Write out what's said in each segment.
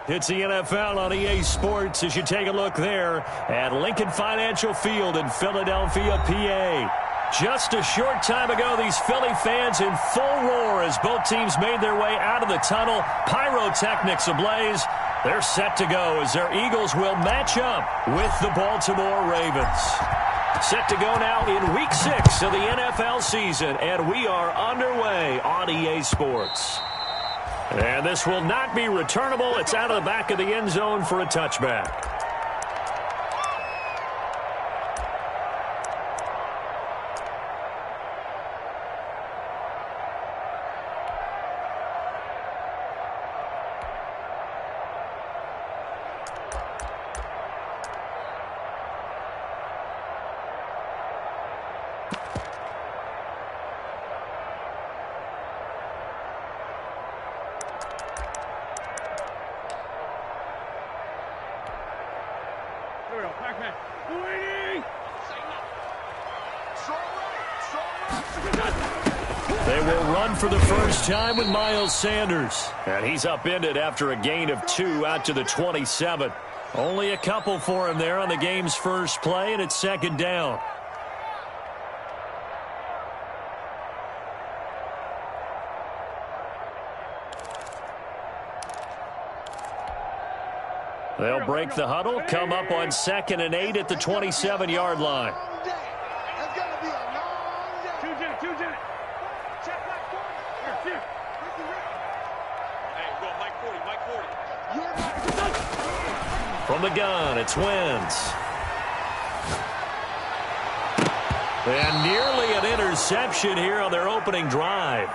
It's the NFL on EA Sports as you take a look there at Lincoln Financial Field in Philadelphia, PA. Just a short time ago, these Philly fans in full roar as both teams made their way out of the tunnel. Pyrotechnics ablaze. They're set to go as their Eagles will match up with the Baltimore Ravens. Set to go now in Week 6 of the NFL season, and we are underway on EA Sports. And this will not be returnable. It's out of the back of the end zone for a touchback. They will run for the first time with Miles Sanders. And he's upended after a gain of 2 out to the 27. Only a couple for him there on the game's first play, and it's second down. They'll break the huddle, come up on 2nd and 8 at the 27-yard line. From the gun, it's Wentz. And nearly an interception here on their opening drive.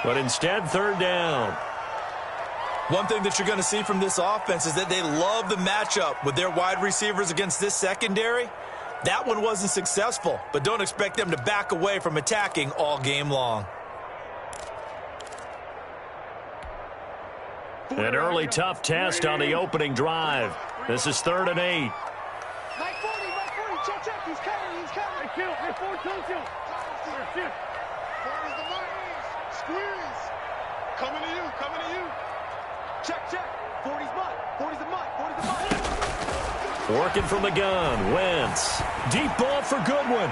But instead, third down. One thing that you're going to see from this offense is that they love the matchup with their wide receivers against this secondary. That one wasn't successful, but don't expect them to back away from attacking all game long. An early tough test on the opening drive. This is 3rd and 8. Mike 40, check, he's coming. Hey, 4, 2. Squeeze. Coming to you. Check. 40's mine. Working from the gun, Wentz. Deep ball for Goodwin.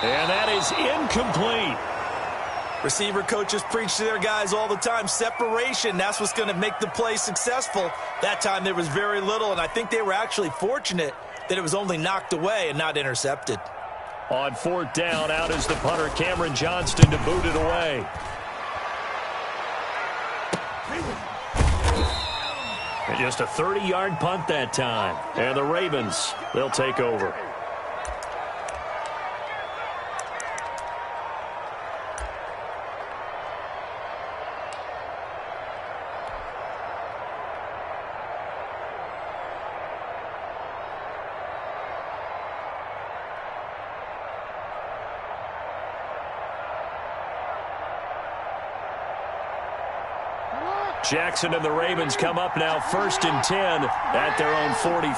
And that is incomplete. Receiver coaches preach to their guys all the time. Separation, that's what's going to make the play successful. That time there was very little, and I think they were actually fortunate that it was only knocked away and not intercepted. On 4th down, out is the punter, Cameron Johnston, to boot it away. And just a 30-yard punt that time. And the Ravens, they'll take over. Jackson and the Ravens come up now 1st and 10 at their own 43.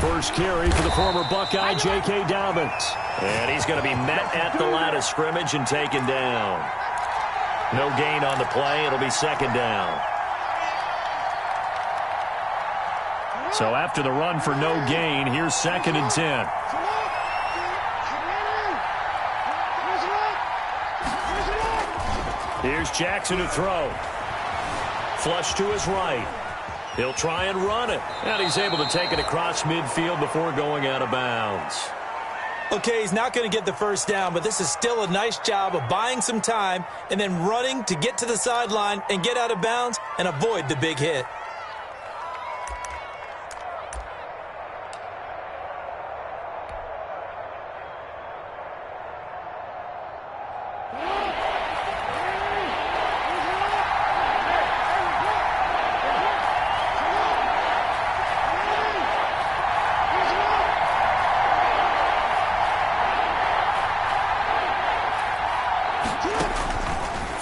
First carry for the former Buckeye, J.K. Dobbins. And he's going to be met at the line of scrimmage and taken down. No gain on the play. It'll be 2nd down. So after the run for no gain, here's 2nd and 10. Here's Jackson to throw. Flush to his right. He'll try and run it. And he's able to take it across midfield before going out of bounds. Okay, he's not going to get the first down, but this is still a nice job of buying some time and then running to get to the sideline and get out of bounds and avoid the big hit.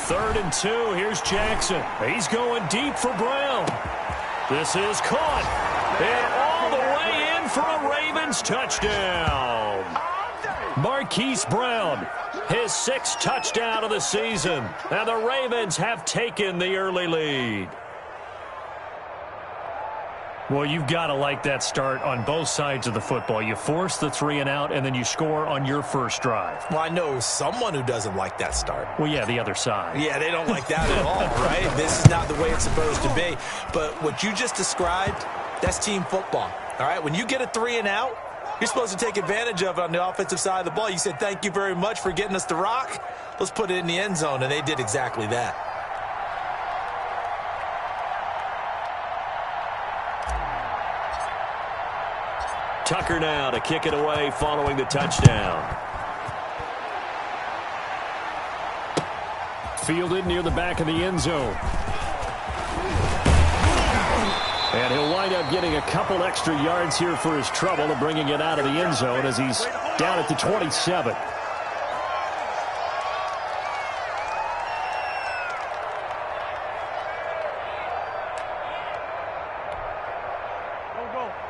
Third and 2. Here's Jackson. He's going deep for Brown. This is caught. And all the way in for a Ravens touchdown. Marquise Brown His 6th touchdown of the season. And the Ravens have taken the early lead. Well, you've got to like that start on both sides of the football. You force the 3 and out, and then you score on your first drive. Well, I know someone who doesn't like that start. Well, yeah, the other side. Yeah, they don't like that at all, right? This is not the way it's supposed to be. But what you just described, that's team football, all right? When you get a 3 and out, you're supposed to take advantage of it on the offensive side of the ball. You said, thank you very much for getting us the rock. Let's put it in the end zone, and they did exactly that. Tucker now to kick it away following the touchdown. Fielded near the back of the end zone. And he'll wind up getting a couple extra yards here for his trouble of bringing it out of the end zone as he's down at the 27.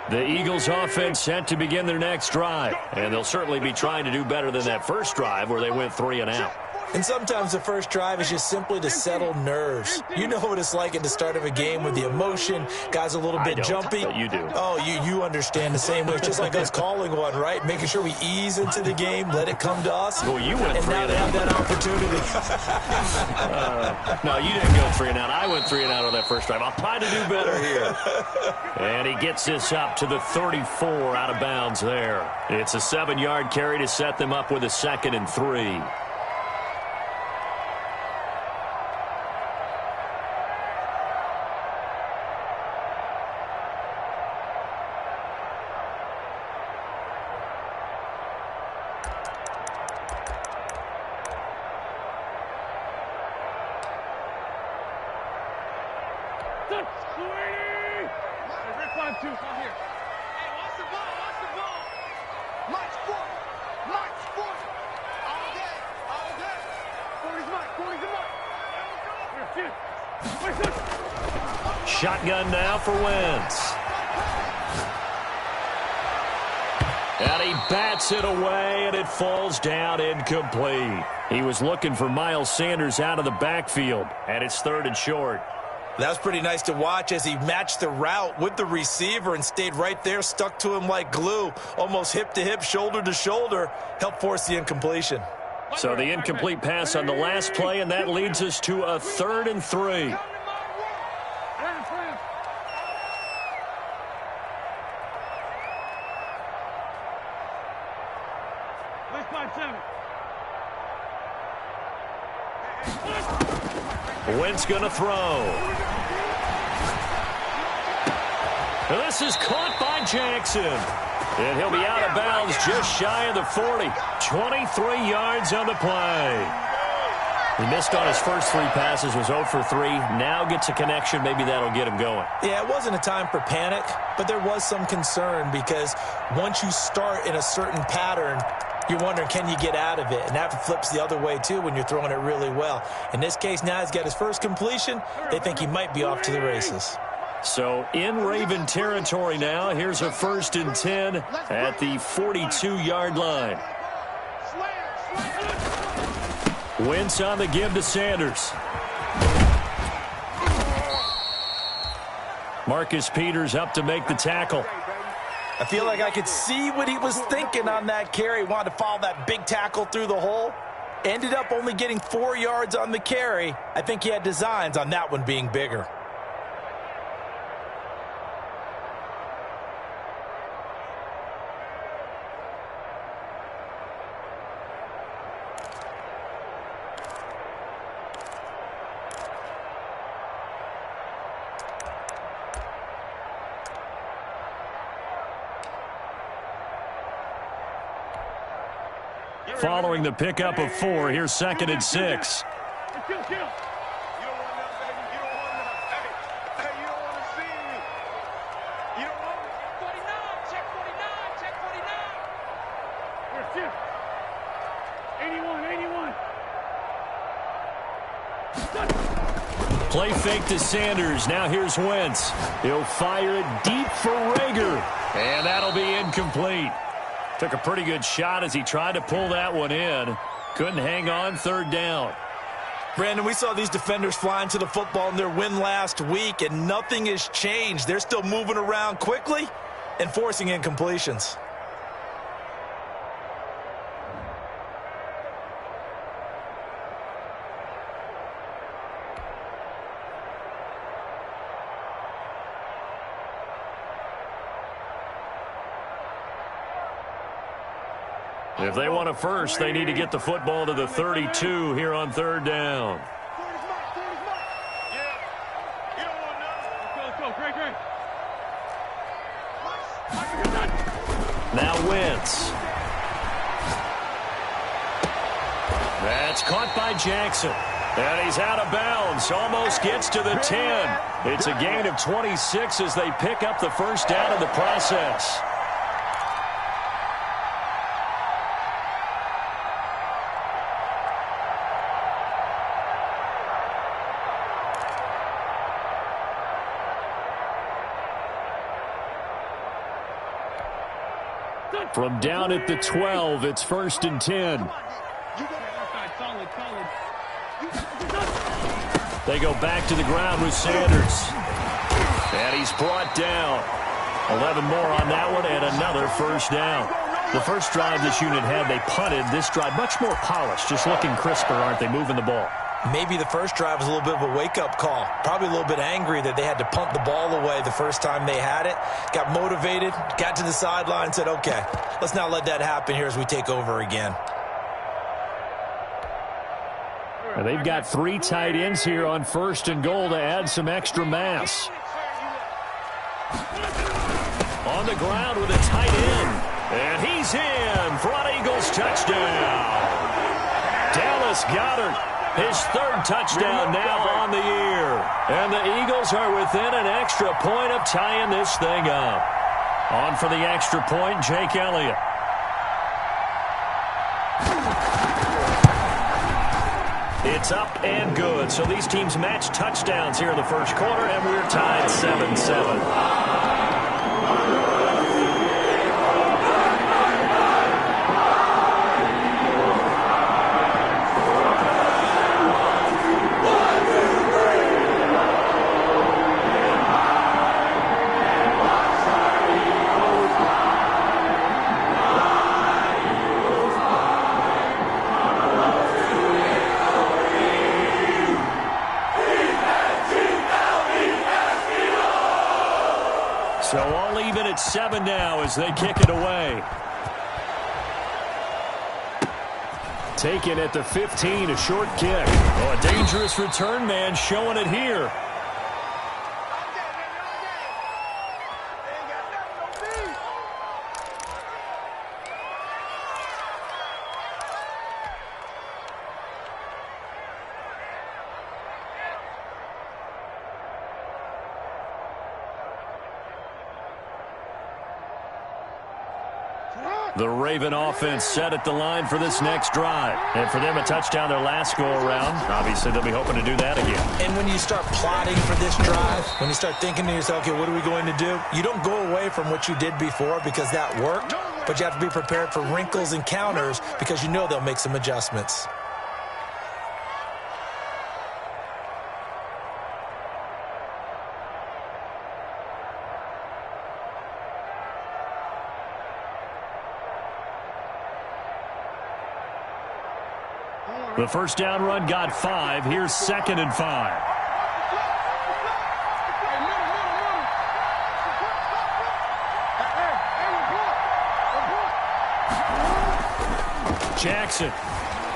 The Eagles offense set to begin their next drive, and they'll certainly be trying to do better than that first drive where they went 3 and out. And sometimes the first drive is just simply to settle nerves. You know what it's like at the start of a game with the emotion. Guys a little bit jumpy. But you do. Oh, you understand the same way. It's just like us calling one, right? Making sure we ease into the game, let it come to us. Well, you went and 3 now and they out. have that opportunity. No, you didn't go 3 and out. I went 3 and out on that first drive. I'll try to do better here. And he gets this up to the 34 out of bounds there. It's a 7-yard carry to set them up with a 2nd and 3. Shotgun now for Wentz. And he bats it away, and it falls down incomplete. He was looking for Miles Sanders out of the backfield, and it's 3rd and short. That was pretty nice to watch as he matched the route with the receiver and stayed right there, stuck to him like glue, almost hip to hip, shoulder to shoulder, helped force the incompletion. So the incomplete pass on the last play, and that leads us to a 3rd and 3. Wentz going to throw. This is caught by Jackson. And he'll be out of bounds just shy of the 40. 23 yards on the play. He missed on his first 3 passes, was 0 for 3. Now gets a connection. Maybe that'll get him going. Yeah, it wasn't a time for panic, but there was some concern because once you start in a certain pattern, you're wondering, can you get out of it? And that flips the other way, too, when you're throwing it really well. In this case, now he's got his first completion. They think he might be off to the races. So in Raven territory now. Here's a 1st and 10 at the 42-yard line. Wentz on the give to Sanders. Marcus Peters up to make the tackle. I feel like I could see what he was thinking on that carry. Wanted to follow that big tackle through the hole. Ended up only getting 4 yards on the carry. I think he had designs on that one being bigger. Following the pickup of 4, here's 2nd and 6. Play fake to Sanders. Now here's Wentz. He'll fire it deep for Rager. And that'll be incomplete. Took a pretty good shot as he tried to pull that one in. Couldn't hang on, third down. Brandon, we saw these defenders flying to the football in their win last week, and nothing has changed. They're still moving around quickly and forcing incompletions. If they want a first, they need to get the football to the 32 here on third down. Now Wentz. That's caught by Jackson. And he's out of bounds. Almost gets to the 10. It's a gain of 26 as they pick up the first down in the process. From down at the 12, it's 1st and 10. They go back to the ground with Sanders. And he's brought down. 11 more on that one and another first down. The first drive this unit had, they punted. This drive, much more polished, just looking crisper, aren't they, moving the ball? Maybe the first drive was a little bit of a wake-up call. Probably a little bit angry that they had to punt the ball away the first time they had it. Got motivated, got to the sideline, and said, okay, let's not let that happen here as we take over again. And they've got 3 tight ends here on 1st and goal to add some extra mass. On the ground with a tight end. And he's in for an Eagles touchdown. Dallas Goedert. His 3rd touchdown now on the year. And the Eagles are within an extra point of tying this thing up. On for the extra point, Jake Elliott. It's up and good. So these teams match touchdowns here in the first quarter, and we're tied 7-7. So all even at 7 now as they kick it away. Taken at the 15, a short kick. Oh, a dangerous return man showing it here. The Raven offense set at the line for this next drive. And for them, a touchdown their last go-around. Obviously, they'll be hoping to do that again. And when you start plotting for this drive, when you start thinking to yourself, okay, what are we going to do? You don't go away from what you did before because that worked, but you have to be prepared for wrinkles and counters because you know they'll make some adjustments. The first down run got 5. Here's 2nd and 5. Jackson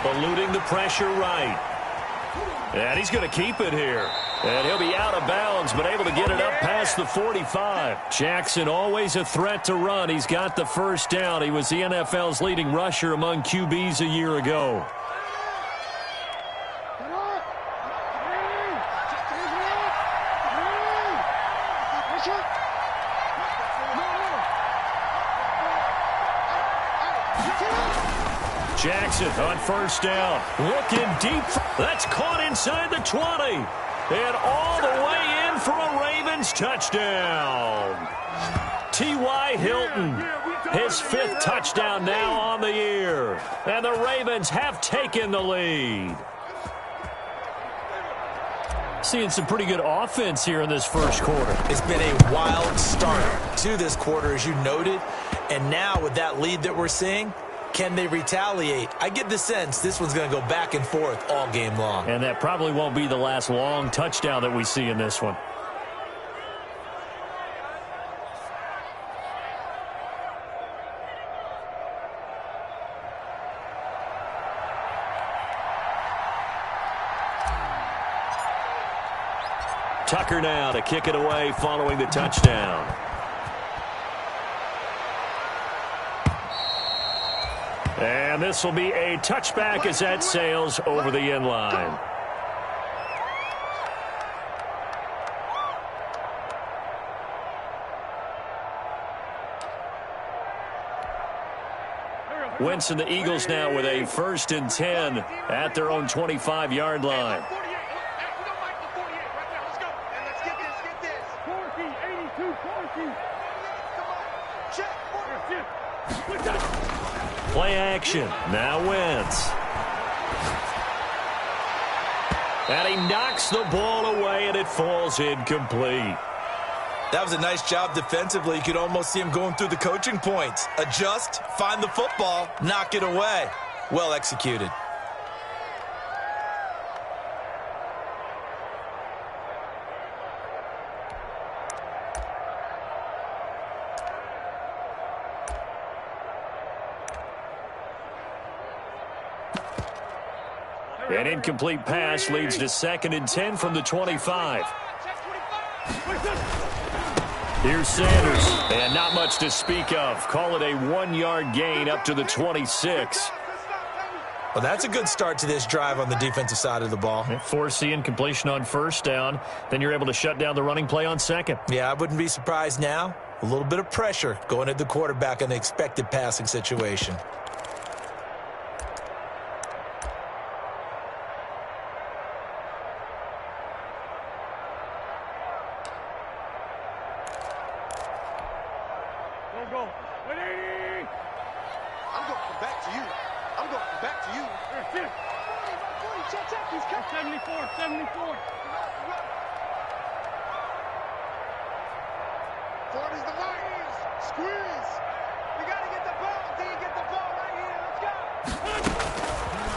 eluding the pressure right. And he's going to keep it here. And he'll be out of bounds, but able to get it up past the 45. Jackson always a threat to run. He's got the first down. He was the NFL's leading rusher among QBs a year ago. Jackson on first down. Looking deep. That's caught inside the 20. And all the way in for a Ravens touchdown. T.Y. Hilton His 5th touchdown now on the year. And the Ravens have taken the lead. Seeing some pretty good offense here in this first quarter. It's been a wild start to this quarter, as you noted. And now with that lead that we're seeing, can they retaliate? I get the sense this one's going to go back and forth all game long. And that probably won't be the last long touchdown that we see in this one. Tucker now to kick it away following the touchdown. And this will be a touchback as that sails over the end line. Wentz and the Eagles now with a 1st and 10 at their own 25-yard line. Play action. Now Wentz. And he knocks the ball away, and it falls incomplete. That was a nice job defensively. You could almost see him going through the coaching points. Adjust, find the football, knock it away. Well executed. An incomplete pass leads to 2nd and 10 from the 25. Here's Sanders, and not much to speak of. Call it a 1-yard gain up to the 26. Well, that's a good start to this drive on the defensive side of the ball. Force the incompletion on 1st down. Then you're able to shut down the running play on 2nd. Yeah, I wouldn't be surprised now. A little bit of pressure going at the quarterback in the expected passing situation.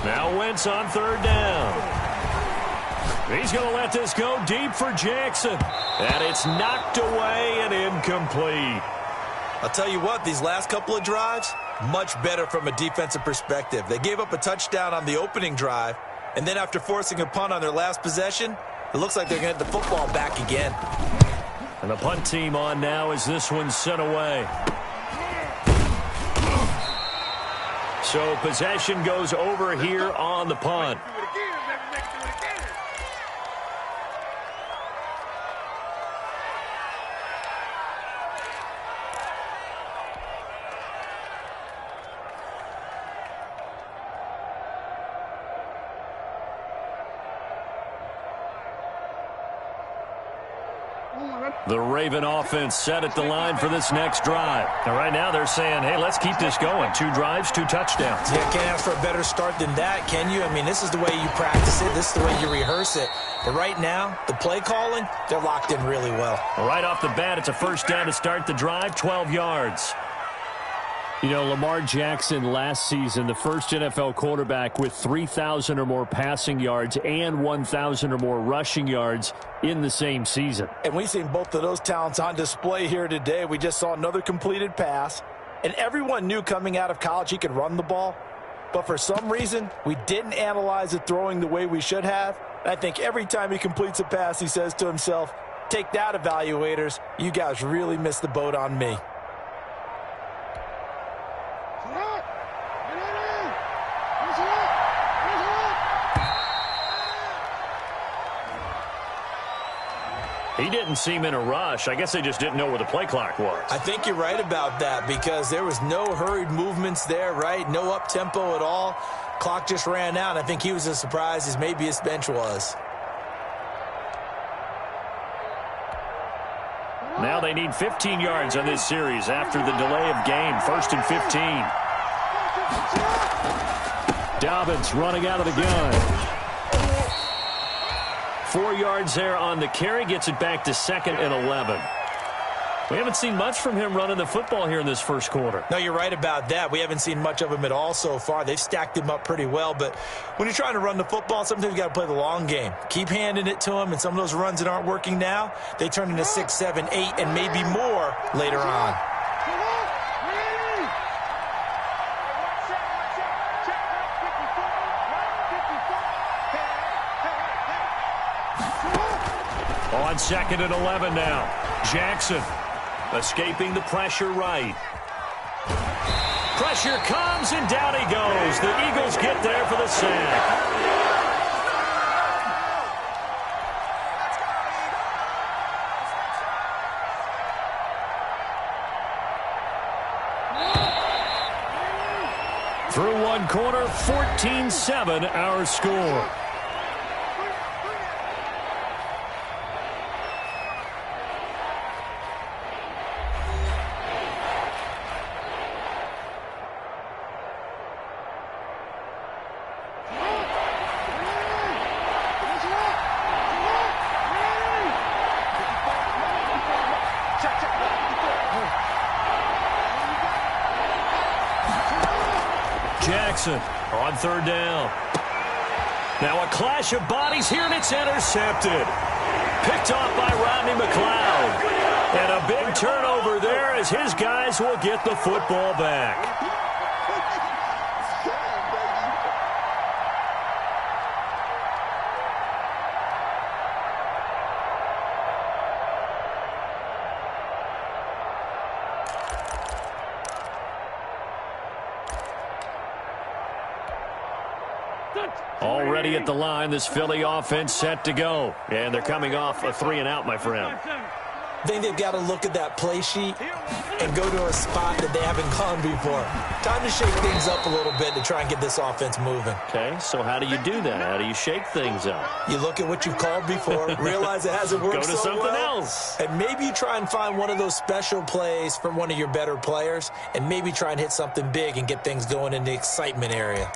Now Wentz on 3rd down. He's going to let this go deep for Jackson. And it's knocked away and incomplete. I'll tell you what, these last couple of drives, much better from a defensive perspective. They gave up a touchdown on the opening drive, and then after forcing a punt on their last possession, it looks like they're going to get the football back again. And the punt team on now as this one's sent away. So possession goes over here on the punt. The Raven offense set at the line for this next drive. And right now they're saying, hey, let's keep this going. 2 drives, 2 touchdowns. Yeah, can't ask for a better start than that, can you? I mean, this is the way you practice it. This is the way you rehearse it. But right now, the play calling, they're locked in really well. Right off the bat, it's a 1st down to start the drive, 12 yards. You know, Lamar Jackson last season, the first NFL quarterback with 3,000 or more passing yards and 1,000 or more rushing yards in the same season. And we've seen both of those talents on display here today. We just saw another completed pass. And everyone knew coming out of college he could run the ball. But for some reason, we didn't analyze it throwing the way we should have. And I think every time he completes a pass, he says to himself, take that, evaluators. You guys really missed the boat on me. He didn't seem in a rush. I guess they just didn't know where the play clock was. I think you're right about that because there was no hurried movements there, right? No up-tempo at all. Clock just ran out. I think he was as surprised as maybe his bench was. Now they need 15 yards on this series after the delay of game. 1st and 15. Dobbins running out of the gun. 4 yards there on the carry. Gets it back to 2nd and 11. We haven't seen much from him running the football here in this first quarter. No, you're right about that. We haven't seen much of him at all so far. They've stacked him up pretty well. But when you're trying to run the football, sometimes you got to play the long game. Keep handing it to him, and some of those runs that aren't working now, they turn into 6, 7, 8, and maybe more later on. On 2nd and 11 now. Jackson escaping the pressure right. Pressure comes, and down he goes. The Eagles get there for the sack. Through one quarter, 14-7 our score. Jackson on 3rd down. Now a clash of bodies here, and it's intercepted. Picked off by Rodney McLeod. And a big turnover there as his guys will get the football back. Already at the line, this Philly offense set to go. And they're coming off a 3-and-out, my friend. I think they've got to look at that play sheet and go to a spot that they haven't gone before. Time to shake things up a little bit to try and get this offense moving. Okay, so how do you do that? How do you shake things up? You look at what you've called before, realize it hasn't worked so well. Go to something else. And maybe you try and find one of those special plays from one of your better players, and maybe try and hit something big and get things going in the excitement area.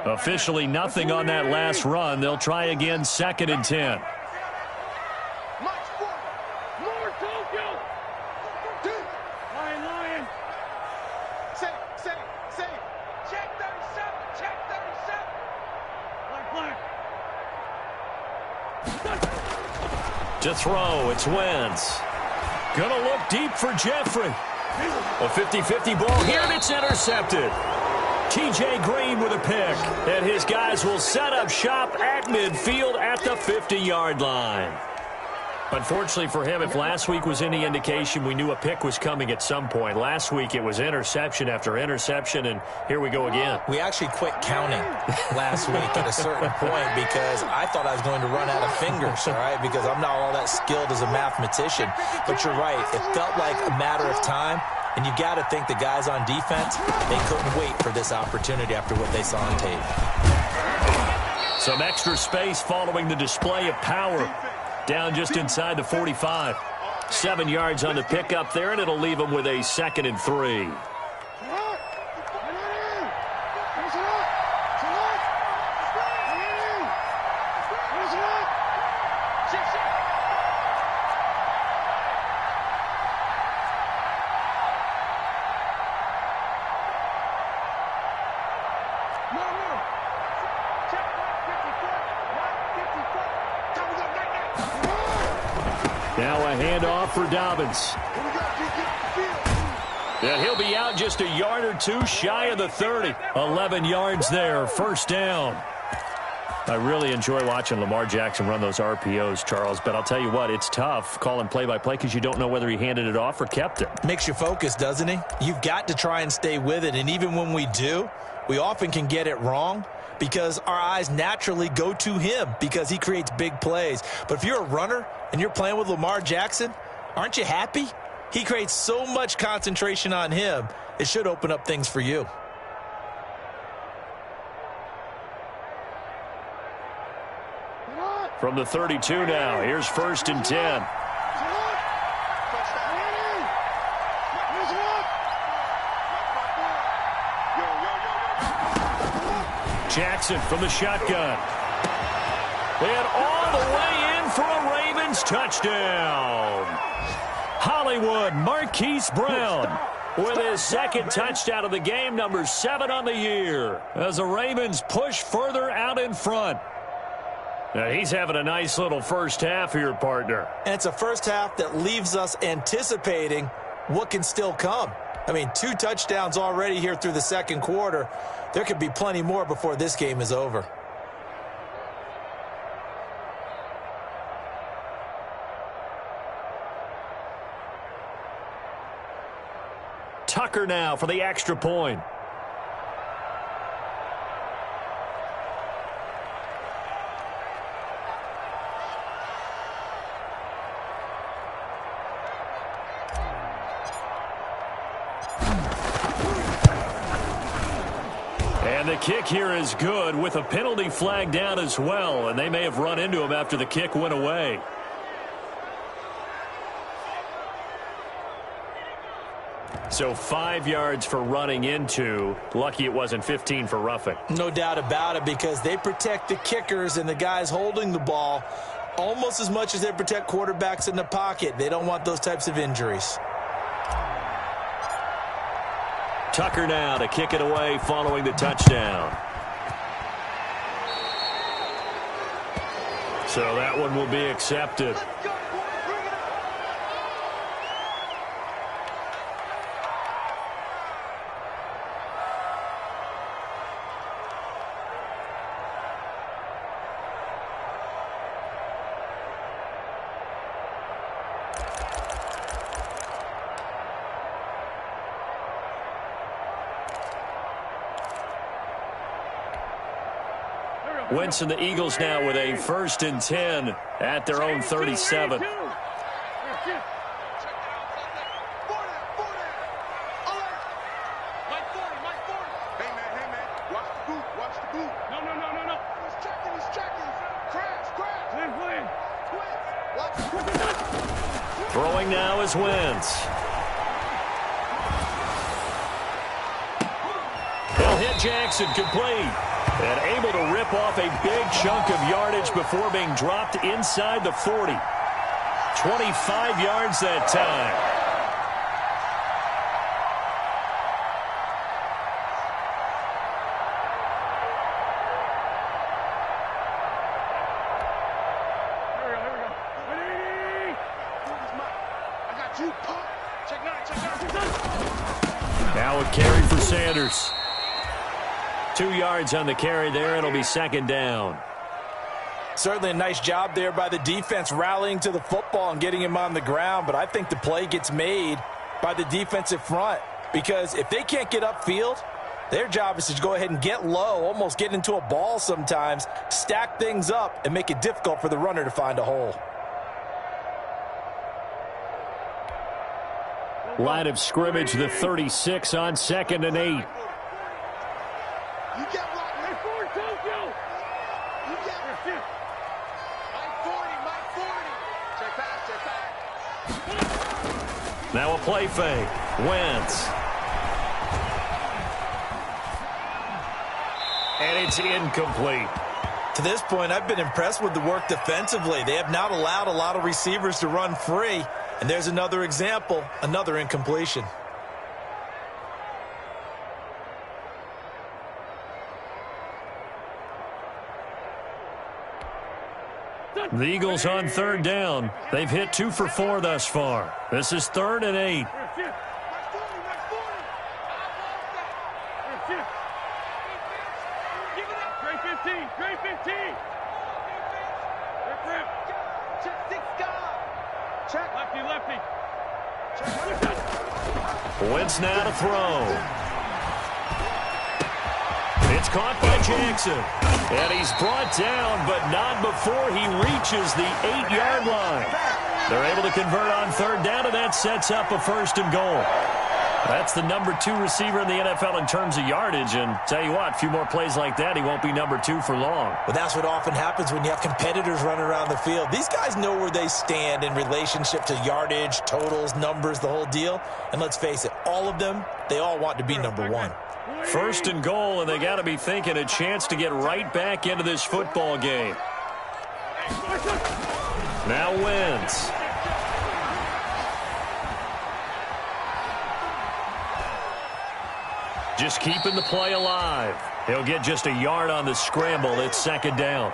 Officially nothing on that last run. They'll try again, 2nd and 10. To throw, it's Wentz. Gonna look deep for Jeffrey. A 50-50 ball here, and it's intercepted. T.J. Green with a pick, and his guys will set up shop at midfield at the 50-yard line. Unfortunately for him, if last week was any indication, we knew a pick was coming at some point. Last week it was interception after interception, and here we go again. We actually quit counting last week at a certain point because I thought I was going to run out of fingers, all right, because I'm not all that skilled as a mathematician. But you're right, it felt like a matter of time. And you got to think the guys on defense, they couldn't wait for this opportunity after what they saw on tape. Some extra space following the display of power. Down just inside the 45. 7 yards on the pickup there, and it'll leave them with a 2nd and 3. Now a handoff for Dobbins. And he'll be out just a yard or two shy of the 30. 11 yards there, 1st down. I really enjoy watching Lamar Jackson run those RPOs, Charles, but I'll tell you what, it's tough calling play-by-play because you don't know whether he handed it off or kept it. Makes you focus, doesn't he? You've got to try and stay with it, and even when we do, we often can get it wrong because our eyes naturally go to him because he creates big plays. But if you're a runner and you're playing with Lamar Jackson, aren't you happy? He creates so much concentration on him, it should open up things for you. From the 32 now, here's 1st and 10. Jackson from the shotgun. And all the way in for a Ravens touchdown. Hollywood Marquise Brown with his 2nd touchdown of the game, number 7 on the year, as the Ravens push further out in front. Now, he's having a nice little first half here, partner. And it's a first half that leaves us anticipating what can still come. I mean, 2 touchdowns already here through the 2nd quarter. There could be plenty more before this game is over. Tucker now for the extra point. And the kick here is good with a penalty flag down as well, and they may have run into him after the kick went away. So 5 yards for running into. Lucky it wasn't 15 for roughing. No doubt about it, because they protect the kickers and the guys holding the ball almost as much as they protect quarterbacks in the pocket. They don't want those types of injuries. Tucker now to kick it away following the touchdown. So that one will be accepted. Wentz and the Eagles now with a 1st and 10 at their own 37. Throwing now is Wentz. He'll hit Jackson complete. And able to rip off a big chunk of yardage before being dropped inside the 40. 25 yards that time. Now a carry for Sanders. 2 yards on the carry there. It'll be 2nd down. Certainly a nice job there by the defense rallying to the football and getting him on the ground, but I think the play gets made by the defensive front, because if they can't get upfield, their job is to go ahead and get low, almost get into a ball sometimes, stack things up, and make it difficult for the runner to find a hole. Line of scrimmage, the 36 on 2nd and 8. You get blocked. Mike 40, Tokyo. You get Mike 40, Mike 40. Check back. Now a play fake. Wentz. And it's incomplete. To this point, I've been impressed with the work defensively. They have not allowed a lot of receivers to run free. And there's another example, another incompletion. The Eagles on 3rd down. They've hit 2 for 4 thus far. This is 3rd and 8. Wentz now to throw. It's caught by Jackson. And he's brought down, but not before he reaches the 8-yard line. They're able to convert on third down, and that sets up a 1st and goal. That's the number 2 receiver in the NFL in terms of yardage, and tell you what, a few more plays like that, he won't be number 2 for long. But that's what often happens when you have competitors running around the field. These guys know where they stand in relationship to yardage, totals, numbers, the whole deal. And let's face it, all of them, they all want to be number 1. 1st and goal, and they got to be thinking a chance to get right back into this football game. Now Wentz. Just keeping the play alive. He'll get just a yard on the scramble. It's 2nd down.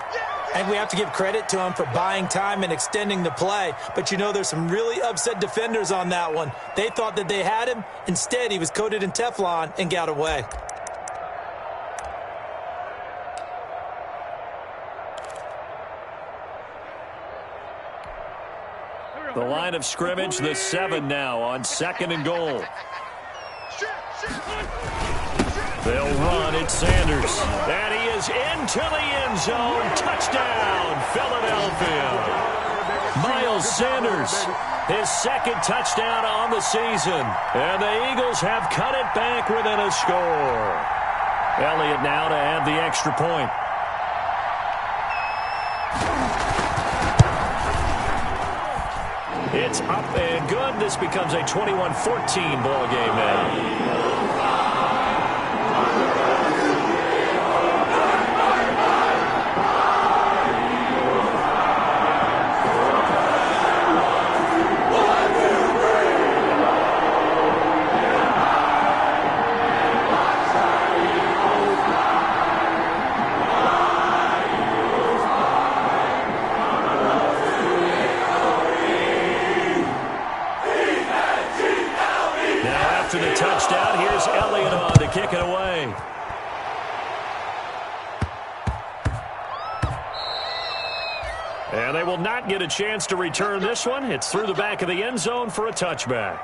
And we have to give credit to him for buying time and extending the play. But, you know, there's some really upset defenders on that one. They thought that they had him. Instead, he was coated in Teflon and got away. The line of scrimmage, the 7 now on 2nd and goal. They'll run. It's Sanders. And he is into the end zone. Touchdown, Philadelphia. Miles Sanders, his 2nd touchdown on the season. And the Eagles have cut it back within a score. Elliott now to add the extra point. It's up and good. This becomes a 21-14 ball game now. After the touchdown, here's Elliott on to kick it away. And they will not get a chance to return this one. It's through the back of the end zone for a touchback.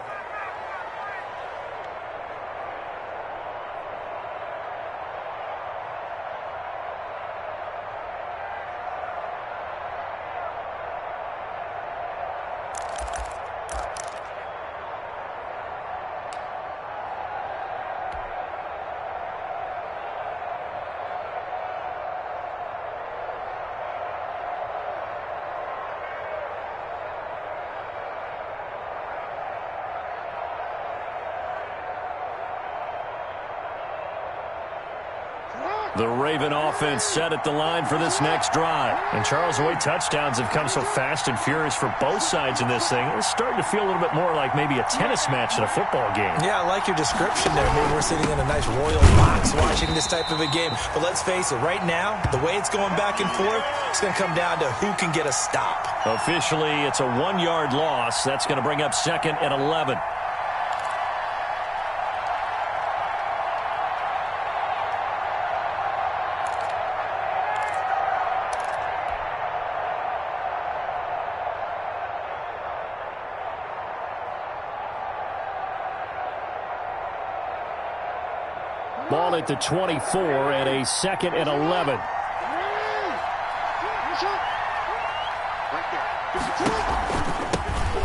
The Raven offense set at the line for this next drive. And Charles, the way touchdowns have come so fast and furious for both sides in this thing, it's starting to feel a little bit more like maybe a tennis match than a football game. Yeah, I like your description there. Maybe we're sitting in a nice royal box watching this type of a game. But let's face it, right now, the way it's going back and forth, it's going to come down to who can get a stop. Officially, it's a 1-yard loss. That's going to bring up 2nd and 11. Ball at the 24 and a 2nd and 11.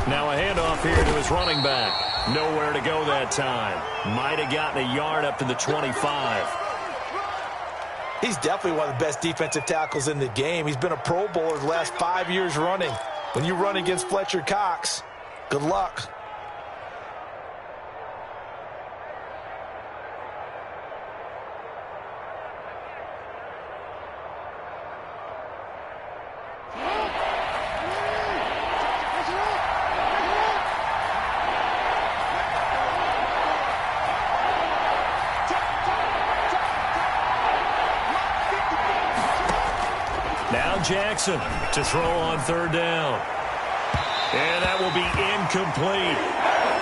Now a handoff here to his running back. Nowhere to go that time. Might have gotten a yard up to the 25. He's definitely one of the best defensive tackles in the game. He's been a Pro Bowler the last 5 years running. When you run against Fletcher Cox, good luck. Jackson to throw on 3rd down. And that will be incomplete.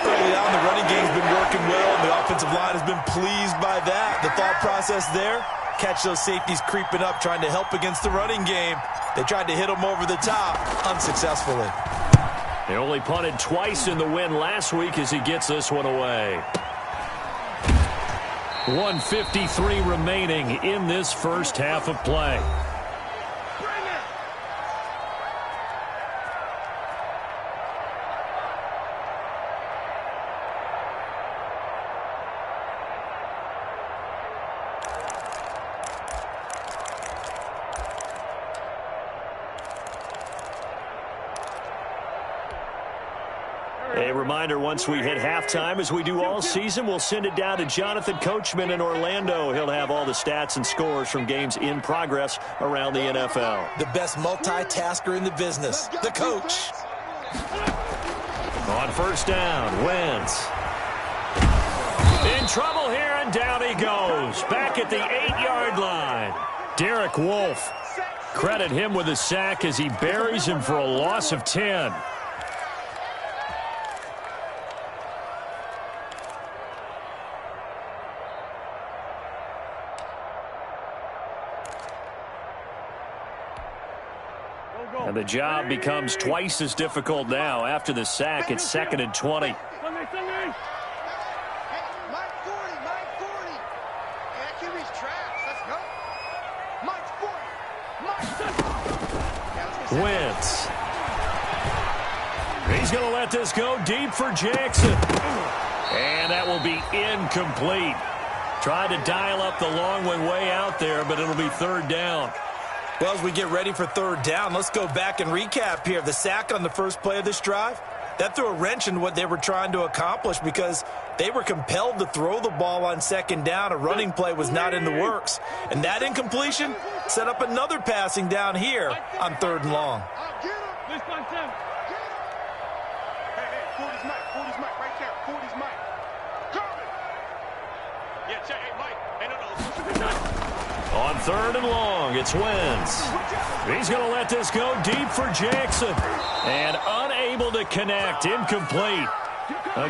Early on, the running game's been working well, and the offensive line has been pleased by that. The thought process there, catch those safeties creeping up, trying to help against the running game. They tried to hit them over the top, unsuccessfully. They only punted twice in the win last week as he gets this one away. 1:53 remaining in this first half of play. A reminder, once we hit halftime, as we do all season, we'll send it down to Jonathan Coachman in Orlando. He'll have all the stats and scores from games in progress around the NFL. The best multitasker in the business, the coach. On first down, Wentz. In trouble here, and down he goes. Back at the 8-yard line. Derek Wolfe. Credit him with a sack as he buries him for a loss of 10. And the job becomes twice as difficult now. After the sack, it's 2nd and 20. Wentz. He's going to let this go deep for Jackson. And that will be incomplete. Tried to dial up the long one way out there, but it'll be 3rd down. Well, as we get ready for 3rd down, let's go back and recap here. The sack on the first play of this drive, that threw a wrench in what they were trying to accomplish because they were compelled to throw the ball on 2nd down. A running play was not in the works. And that incompletion set up another passing down here on 3rd and long. On 3rd and long, it's Wentz. He's going to let this go deep for Jackson. And unable to connect, incomplete.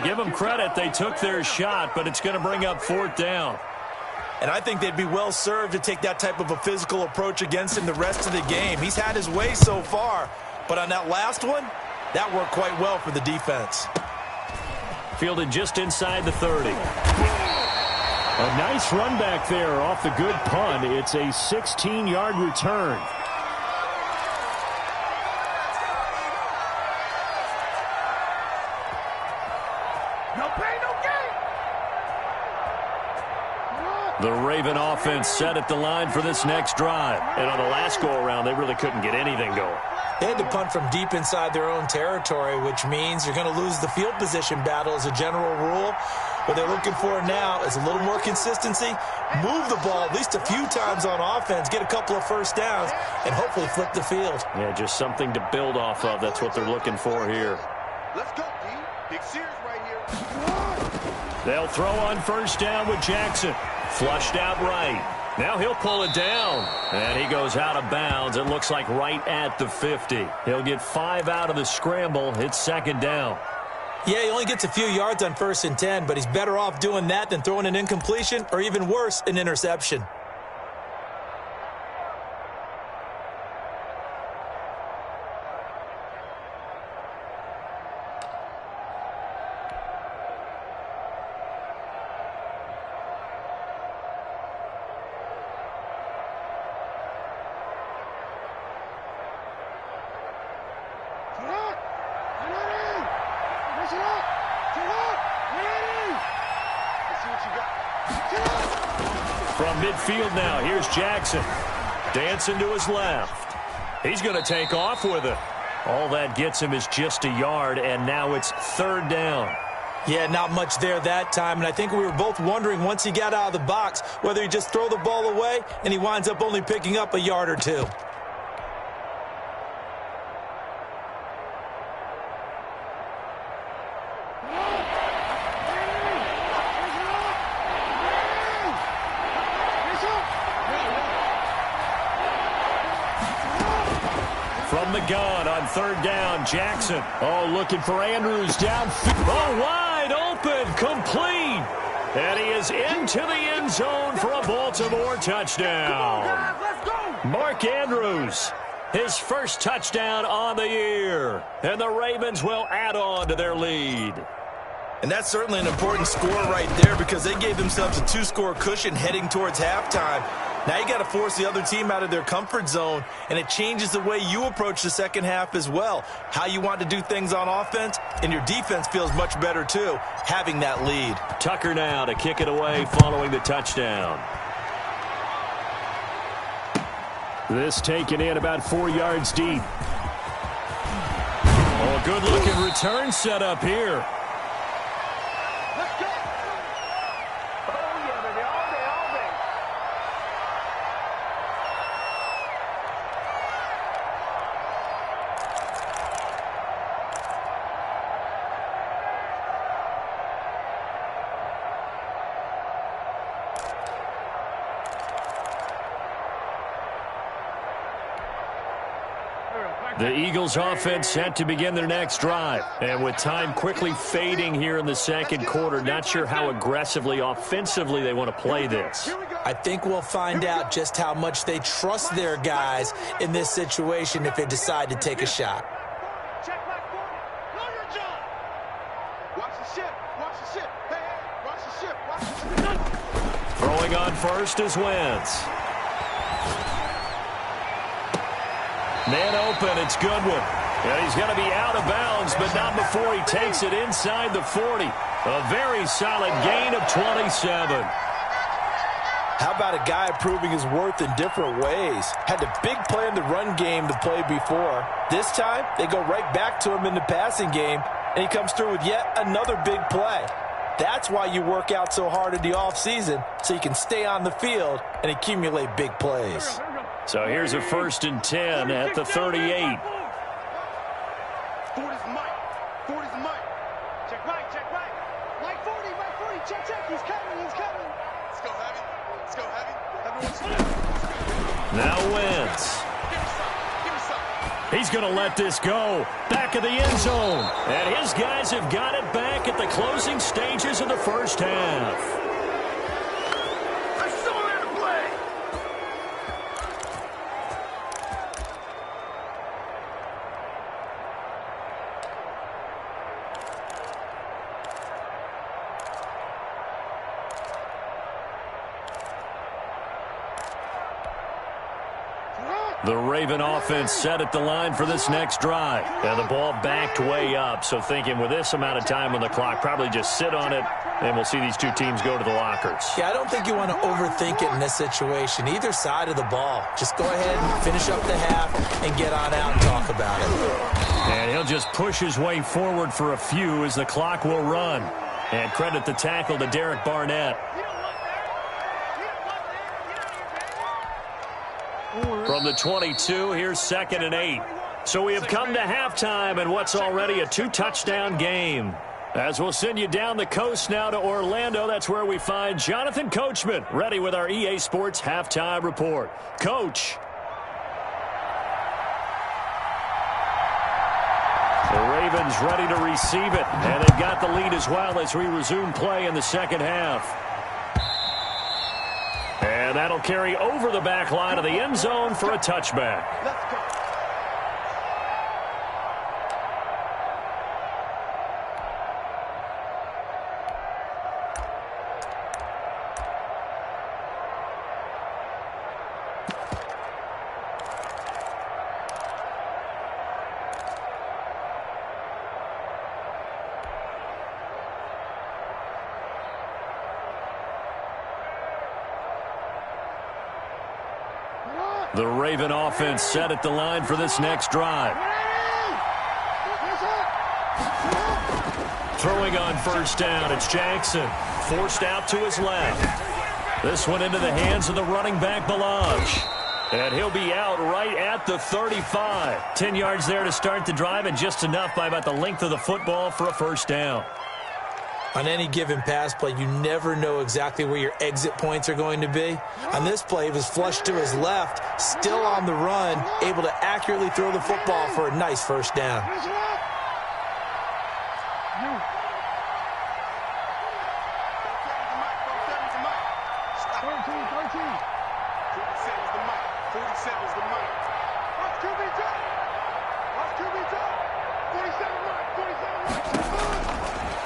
Give them credit, they took their shot, but it's going to bring up 4th down. And I think they'd be well served to take that type of a physical approach against him the rest of the game. He's had his way so far, but on that last one, that worked quite well for the defense. Fielded just inside the 30. A nice run back there off the good punt. It's a 16-yard return. No pain, no gain. The Raven offense set at the line for this next drive. And on the last go-around, they really couldn't get anything going. They had to punt from deep inside their own territory, which means you're going to lose the field position battle as a general rule. What they're looking for now is a little more consistency, move the ball at least a few times on offense, get a couple of first downs, and hopefully flip the field. Yeah, just something to build off of. That's what they're looking for here. Let's go, D. Big Sears right here. They'll throw on first down with Jackson. Flushed out right. Now he'll pull it down. And he goes out of bounds. It looks like right at the 50. He'll get 5 out of the scramble. It's 2nd down. Yeah, he only gets a few yards on 1st and 10, but he's better off doing that than throwing an incompletion or even worse, an interception. From midfield now, here's Jackson. Dancing to his left. He's going to take off with it. All that gets him is just a yard, and now it's 3rd down. Yeah, not much there that time, and I think we were both wondering once he got out of the box whether he'd just throw the ball away, and he winds up only picking up a yard or two. From the gun on 3rd down, Jackson. Oh, looking for Andrews downfield. Oh, wide open, complete. And he is into the end zone for a Baltimore touchdown. Mark Andrews, his first touchdown on the year. And the Ravens will add on to their lead. And that's certainly an important score right there because they gave themselves a 2-score cushion heading towards halftime. Now you got to force the other team out of their comfort zone, and it changes the way you approach the second half as well. How you want to do things on offense, and your defense feels much better too, having that lead. Tucker now to kick it away following the touchdown. This taken in about 4 yards deep. Oh, Good-looking return set up here. Let's go. Oh, yeah, baby. All day, all day. The Eagles offense set to begin their next drive. And with time quickly fading here in the second quarter, not sure how aggressively, offensively they want to play this. I think we'll find out just how much they trust their guys in this situation if they decide to take a shot. Check my 40. Know your job. Watch the ship. Watch the ship. Hey, hey, watch the ship. Watch the ship. Throwing on first is Wentz. Man open, it's Goodwin. And he's going to be out of bounds, but not before he takes it inside the 40. A very solid gain of 27. How about a guy proving his worth in different ways? Had a big play in the run game to play before. This time, they go right back to him in the passing game, and he comes through with yet another big play. That's why you work out so hard in the offseason, so you can stay on the field and accumulate big plays. So here's a 1st and 10 at the 38. 40's Mike. 40's Mike. Check right, check right. Mike 40, Mike 40. Check, check. He's coming, he's coming. Let's go heavy. Let's go heavy. Everyone's Now Wentz. Give me some. Give me some. He's going to let this go. Back of the end zone. And his guys have got it back at the closing stages of the first half. I saw that play. The Raven offense set at the line for this next drive. And the ball backed way up. So thinking with this amount of time on the clock, probably just sit on it, and we'll see these two teams go to the lockers. Yeah, I don't think you want to overthink it in this situation. Either side of the ball. Just go ahead and finish up the half and get on out and talk about it. And he'll just push his way forward for a few as the clock will run. And credit the tackle to Derek Barnett. From the 22, here's 2nd and 8. So we have come to halftime in what's already a 2-touchdown game. As we'll send you down the coast now to Orlando, that's where we find Jonathan Coachman, ready with our EA Sports halftime report. Coach. The Ravens ready to receive it, and they've got the lead as well as we resume play in the second half. And that'll carry over the back line of the end zone for a touchback. Let's go. The Raven offense set at the line for this next drive. Throwing on first down, it's Jackson. Forced out to his left. This one into the hands of the running back, Balaj. And he'll be out right at the 35. 10 yards there to start the drive, and just enough by about the length of the football for a first down. On any given pass play, you never know exactly where your exit points are going to be. On this play, it was flushed to his left, still on the run, able to accurately throw the football for a nice first down.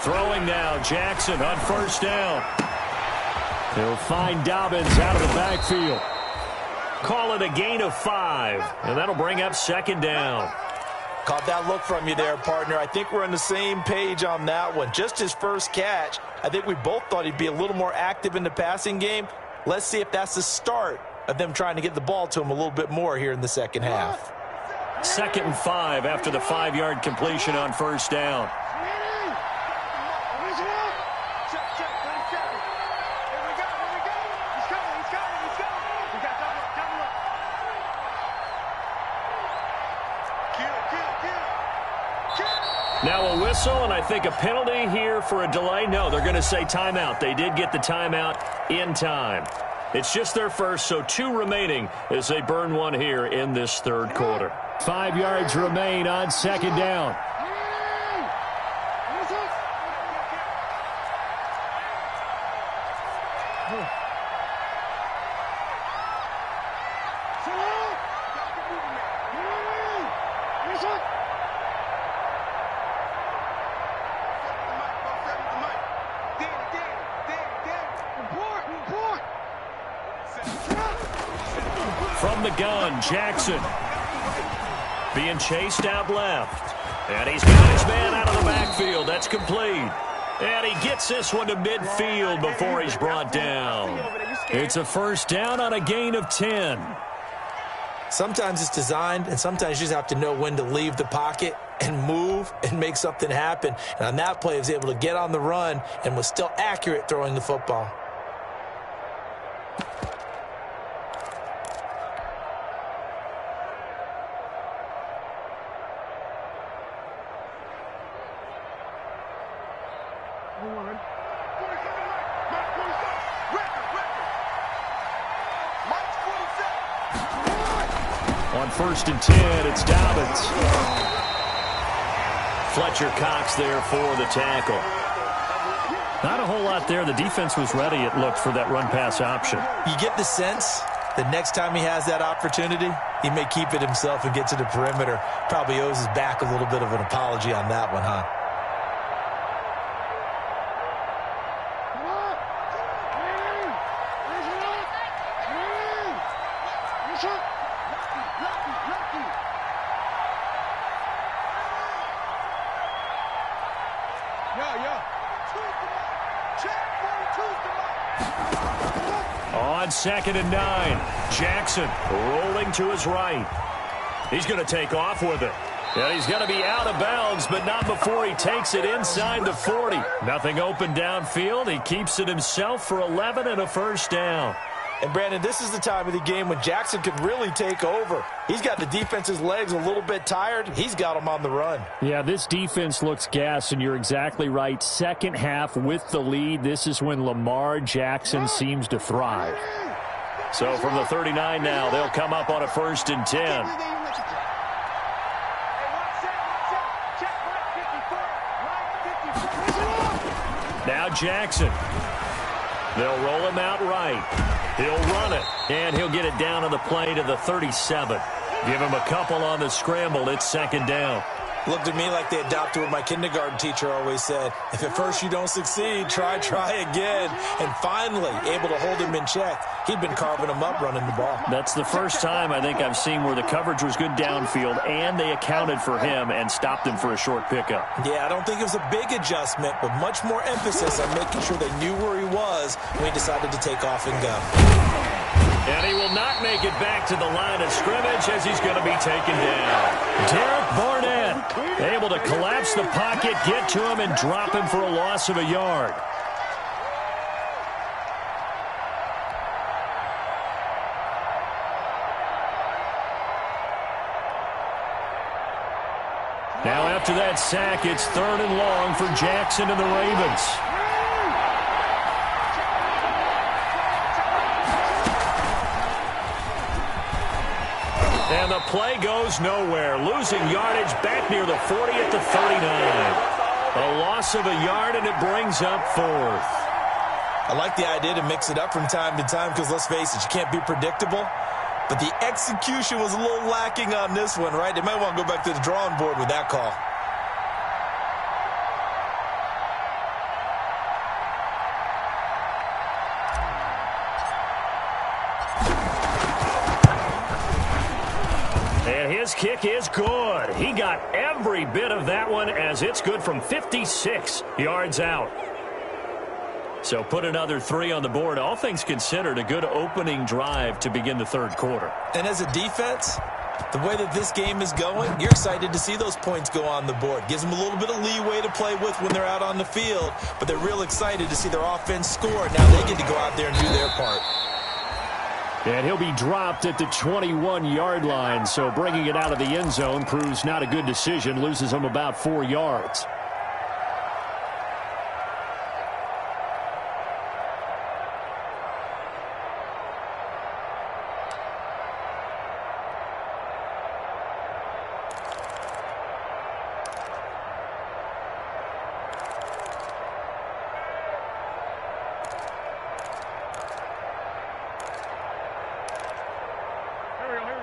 Throwing now, Jackson on first down. He'll find Dobbins out of the backfield. Call it a gain of 5, and that'll bring up second down. Caught that look from you there, partner. I think we're on the same page on that one. Just his first catch. I think we both thought he'd be a little more active in the passing game. Let's see if that's the start of them trying to get the ball to him a little bit more here in the second half. 2nd and 5 after the 5-yard completion on first down. Now a whistle, and I think a penalty here for a delay. No, they're going to say timeout. They did get the timeout in time. It's just their first, so 2 remaining as they burn one here in this third quarter. 5 yards remain on 2nd down. From the gun, Jackson being chased out left. And he's got his man out of the backfield. That's complete. And he gets this one to midfield before he's brought down. It's a first down on a gain of 10. Sometimes it's designed, and sometimes you just have to know when to leave the pocket and move and make something happen. And on that play, he was able to get on the run and was still accurate throwing the football. On 1st and 10, it's Dobbins. Fletcher Cox there for the tackle. Not a whole lot there. The defense was ready, it looked, for that run-pass option. You get the sense that next time he has that opportunity, he may keep it himself and get to the perimeter. Probably owes his back a little bit of an apology on that one, huh? On 2nd and 9, Jackson rolling to his right. He's going to take off with it. And he's going to be out of bounds, but not before he takes it inside the 40. Nothing open downfield. He keeps it himself for 11 and a first down. And, Brandon, this is the time of the game when Jackson could really take over. He's got the defense's legs a little bit tired. He's got them on the run. Yeah, this defense looks gassed, and you're exactly right. Second half with the lead, this is when Lamar Jackson seems to thrive. So from the 39 now, they'll come up on a 1st and 10. Now Jackson. They'll roll him out right. He'll run it, and he'll get it down on the play to the 37. Give him a couple on the scramble. It's 2nd down. Looked at me like they adopted what my kindergarten teacher always said. If at first you don't succeed, try again. And finally, able to hold him in check. He'd been carving him up running the ball. That's the first time I think I've seen where the coverage was good downfield, and they accounted for him and stopped him for a short pickup. Yeah, I don't think it was a big adjustment, but much more emphasis on making sure they knew where he was when he decided to take off and go. And he will not make it back to the line of scrimmage as he's going to be taken down. Derek Barnett able to collapse the pocket, get to him, and drop him for a loss of a yard. Now after that sack, it's 3rd and long for Jackson and the Ravens. And the play goes nowhere. Losing yardage back near the 40 at the 39. A loss of a yard, and it brings up 4th. I like the idea to mix it up from time to time because, let's face it, you can't be predictable. But the execution was a little lacking on this one, right? They might want to go back to the drawing board with that call. His kick is good. He got every bit of that one as it's good from 56 yards out. So put another 3 on the board. All things considered, a good opening drive to begin the third quarter. And as a defense, The way that this game is going, you're excited to see those points go on the board. Gives them a little bit of leeway to play with when they're out on the field, but they're real excited to see their offense score. Now they get to go out there and do their part. And he'll be dropped at the 21-yard line, so bringing it out of the end zone proves not a good decision, loses him about 4 yards.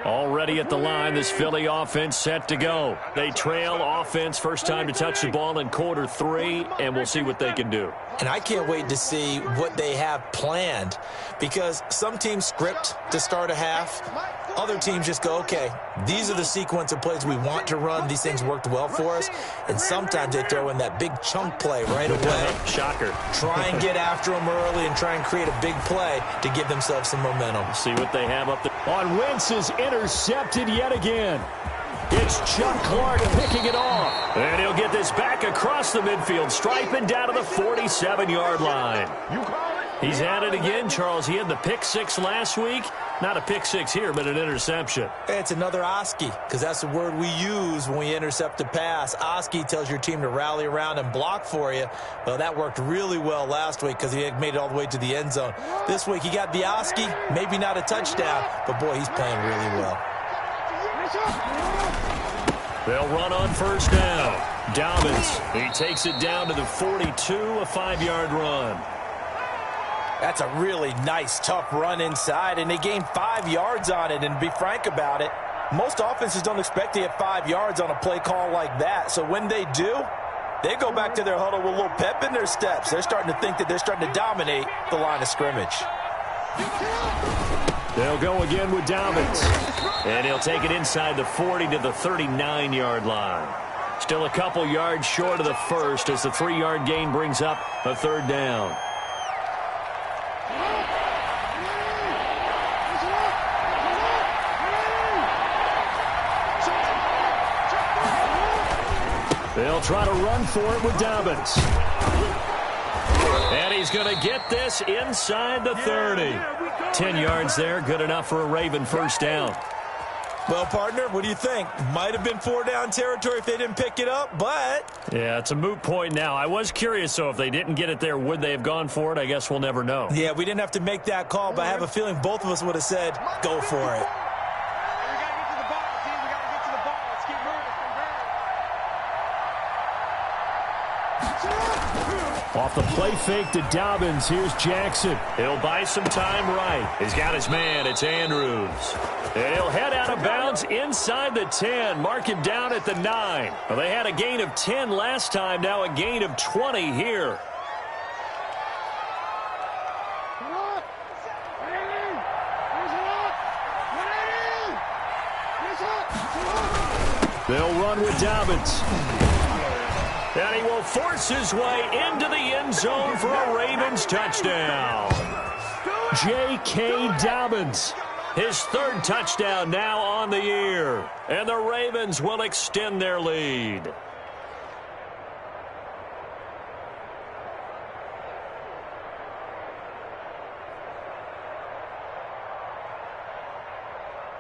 Already at the line, this Philly offense set to go. They trail offense, first time to touch the ball in quarter 3, and we'll see what they can do. And I can't wait to see what they have planned, because some teams script to start a half. Other teams just go, okay, these are the sequence of plays we want to run. These things worked well for us. And sometimes they throw in that big chunk play right away. Shocker. Try and get after them early and try and create a big play to give themselves some momentum. See what they have up there. On Wentz is intercepted yet again. It's Chuck Clark picking it off. And he'll get this back across the midfield, striping down to the 47-yard line. He's had it again, Charles. He had the pick 6 last week. Not a pick 6 here, but an interception. It's another Oski, because that's the word we use when we intercept a pass. Oski tells your team to rally around and block for you. Well, that worked really well last week because he made it all the way to the end zone. This week he got the Oski, maybe not a touchdown, but boy, he's playing really well. They'll run on first down. Dobbins, he takes it down to the 42, a 5-yard run. That's a really nice, tough run inside, and they gained 5 yards on it. And to be frank about it, most offenses don't expect to get 5 yards on a play call like that. So when they do, they go back to their huddle with a little pep in their steps. They're starting to think that they're starting to dominate the line of scrimmage. They'll go again with Dobbins. And he'll take it inside the 40 to the 39-yard line. Still a couple yards short of the first as the 3-yard gain brings up a third down. They'll try to run for it with Dobbins. And he's going to get this inside the 30. 10 yards there, good enough for a Raven first down. Well, partner, what do you think? Might have been 4-down territory if they didn't pick it up, but... Yeah, it's a moot point now. I was curious, so if they didn't get it there, would they have gone for it? I guess we'll never know. Yeah, we didn't have to make that call, but I have a feeling both of us would have said, go for it. Off the play fake to Dobbins, here's Jackson. He'll buy some time right. He's got his man, it's Andrews. And he'll head out of bounds inside the 10, mark him down at the 9. Well, they had a gain of 10 last time, now a gain of 20 here. They'll run with Dobbins. And he will force his way into the end zone for a Ravens touchdown. J.K. Dobbins, his third touchdown now on the year. And the Ravens will extend their lead.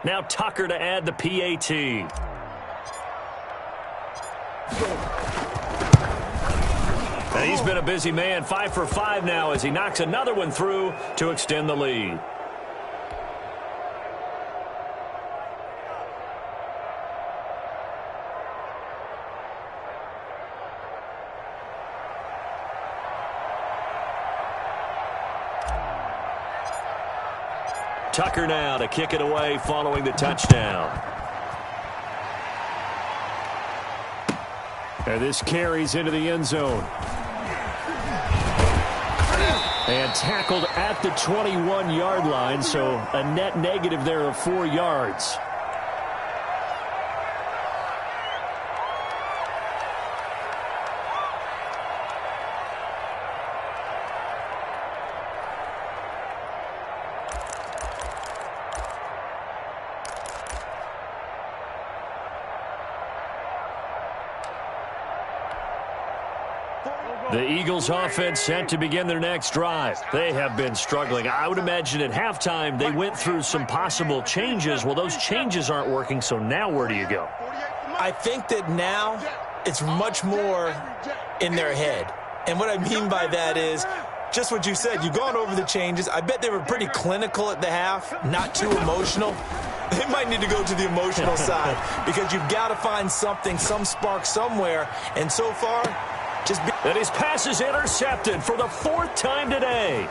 Now Tucker to add the PAT. And he's been a busy man, 5 for 5 now as he knocks another one through to extend the lead. Tucker now to kick it away following the touchdown. And this carries into the end zone. And tackled at the 21-yard line, so a net negative there of 4 yards. The Eagles offense set to begin their next drive. They have been struggling. I would imagine at halftime they went through some possible changes. Well, those changes aren't working, so now where do you go? I think that now it's much more in their head. And what I mean by that is just what you said. You've gone over the changes. I bet they were pretty clinical at the half, not too emotional. They might need to go to the emotional side because you've got to find something, some spark somewhere. And so far, and his pass is intercepted for the 4th time today.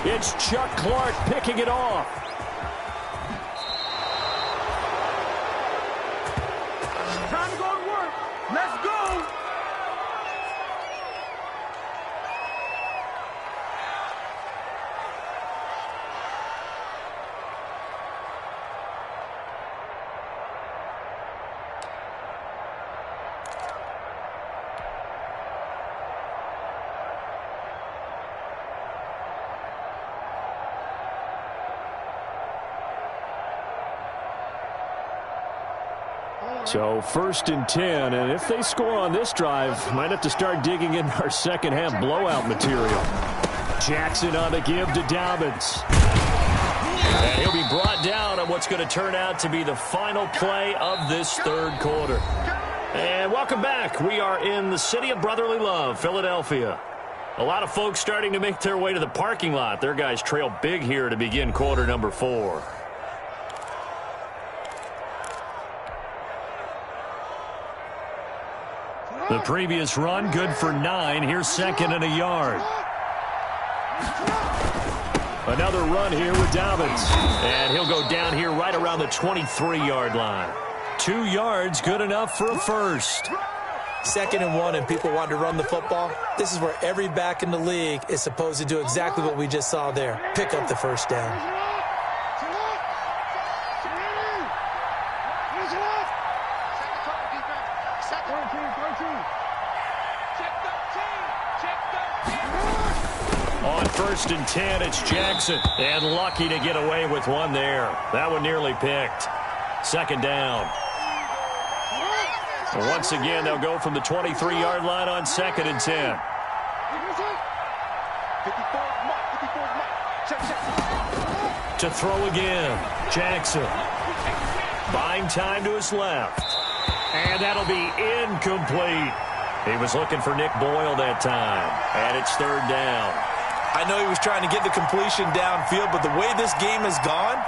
It's Chuck Clark picking it off. Time to go to work. Let's go. So 1st and 10, and if they score on this drive, might have to start digging in our second half blowout material. Jackson on the give to Dobbins. And he'll be brought down on what's going to turn out to be the final play of this 3rd quarter. And welcome back. We are in the city of brotherly love, Philadelphia. A lot of folks starting to make their way to the parking lot. Their guys trail big here to begin quarter number 4. The previous run, good for 9. Here's 2nd and a yard. Another run here with Dobbins. And he'll go down here right around the 23-yard line. 2 yards, good enough for a first. 2nd and 1, and people want to run the football. This is where every back in the league is supposed to do exactly what we just saw there. Pick up the first down. On 1st and 10, it's Jackson. And lucky to get away with one there. That one nearly picked. 2nd down. And once again, they'll go from the 23-yard line on 2nd and 10. To throw again, Jackson. Buying time to his left. And that'll be incomplete. He was looking for Nick Boyle that time. And it's 3rd down. I know he was trying to get the completion downfield, but the way this game has gone,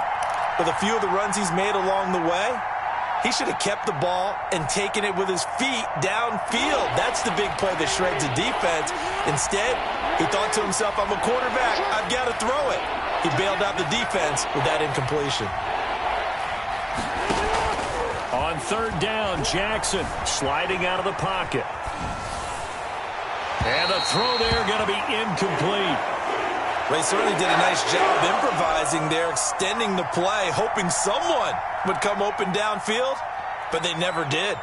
with a few of the runs he's made along the way, he should have kept the ball and taken it with his feet downfield. That's the big play that shreds a defense. Instead, he thought to himself, I'm a quarterback. I've got to throw it. He bailed out the defense with that incompletion. On 3rd down, Jackson sliding out of the pocket. And the throw there going to be incomplete. They certainly did a nice job improvising there, extending the play, hoping someone would come open downfield, but they never did.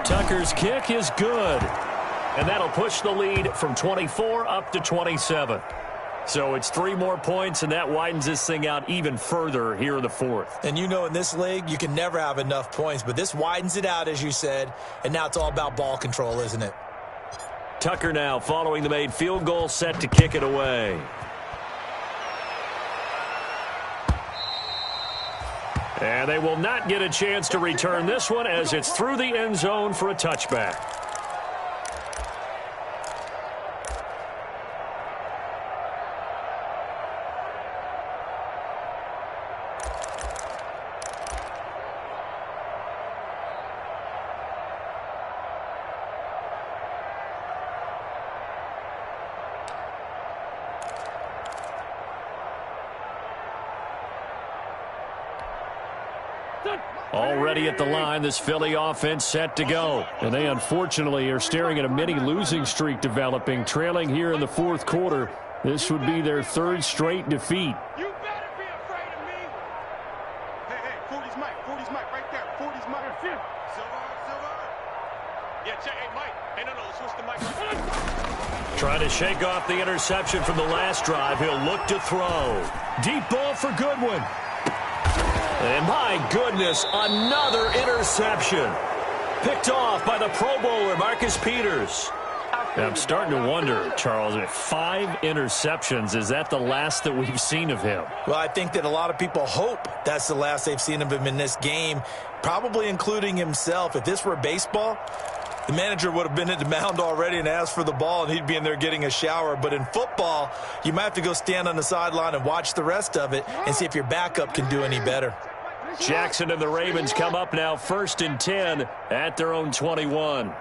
Tucker's kick is good. And that'll push the lead from 24 up to 27. So it's 3 more points, and that widens this thing out even further here in the 4th. And you know in this league, you can never have enough points, but this widens it out, as you said, and now it's all about ball control, isn't it? Tucker now following the made field goal, set to kick it away. And they will not get a chance to return this one as it's through the end zone for a touchback. Already at the line, this Philly offense set to go. And they unfortunately are staring at a mini losing streak developing, trailing here in the 4th quarter. This would be their 3rd straight defeat. You better be afraid of me. Hey, 40's Mike right there. 40's Mike. Silver. Yeah, check. Hey, Mike. Hey, no, let's switch the mic. Trying to shake off the interception from the last drive. He'll look to throw. Deep ball for Goodwin. And my goodness, another interception. Picked off by the Pro Bowler, Marcus Peters. I'm starting to wonder, Charles, 5 interceptions, is that the last that we've seen of him? Well, I think that a lot of people hope that's the last they've seen of him in this game, probably including himself. If this were baseball, the manager would have been at the mound already and asked for the ball, and he'd be in there getting a shower. But in football, you might have to go stand on the sideline and watch the rest of it and see if your backup can do any better. Jackson and the Ravens come up now 1st and 10 at their own 21.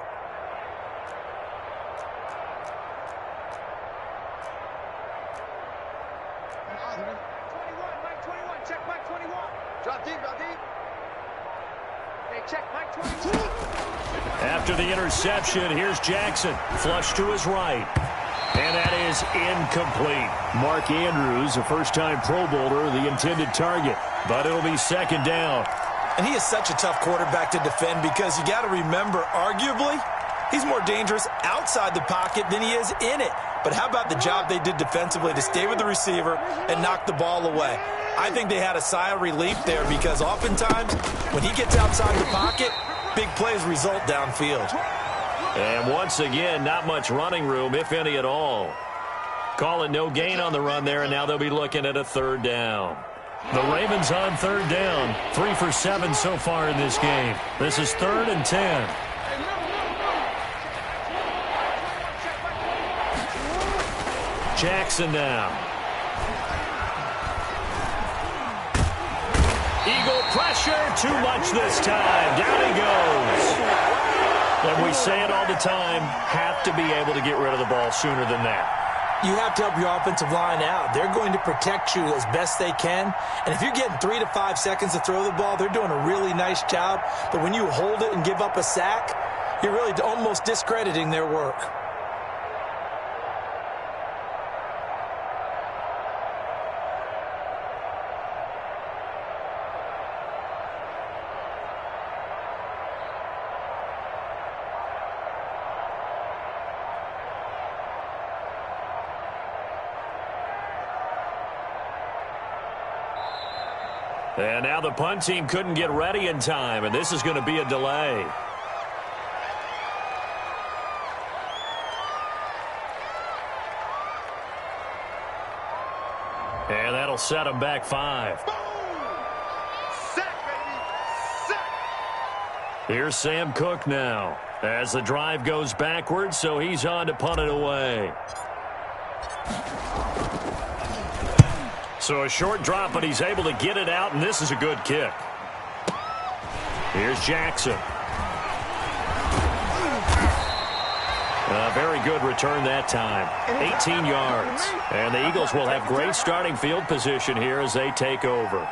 After the interception, here's Jackson. Flush to his right. And that is incomplete. Mark Andrews, a first-time Pro Bowler, the intended target. But it'll be 2nd down. And he is such a tough quarterback to defend because you got to remember, arguably, he's more dangerous outside the pocket than he is in it. But how about the job they did defensively to stay with the receiver and knock the ball away? I think they had a sigh of relief there because oftentimes when he gets outside the pocket, big plays result downfield. And once again, not much running room, if any at all. Call it no gain on the run there, and now they'll be looking at a 3rd down. The Ravens on 3rd down. 3 for 7 so far in this game. This is 3rd and 10. Jackson now. Eagle pressure, too much this time. Down he goes. And we say it all the time, have to be able to get rid of the ball sooner than that. You have to help your offensive line out. They're going to protect you as best they can. And if you're getting 3 to 5 seconds to throw the ball, they're doing a really nice job. But when you hold it and give up a sack, you're really almost discrediting their work. And now the punt team couldn't get ready in time, and this is going to be a delay. And that'll set them back 5. Here's Sam Cook now as the drive goes backwards, so he's on to punt it away. So a short drop, but he's able to get it out, and this is a good kick. Here's Jackson. A very good return that time. 18 yards. And the Eagles will have great starting field position here as they take over.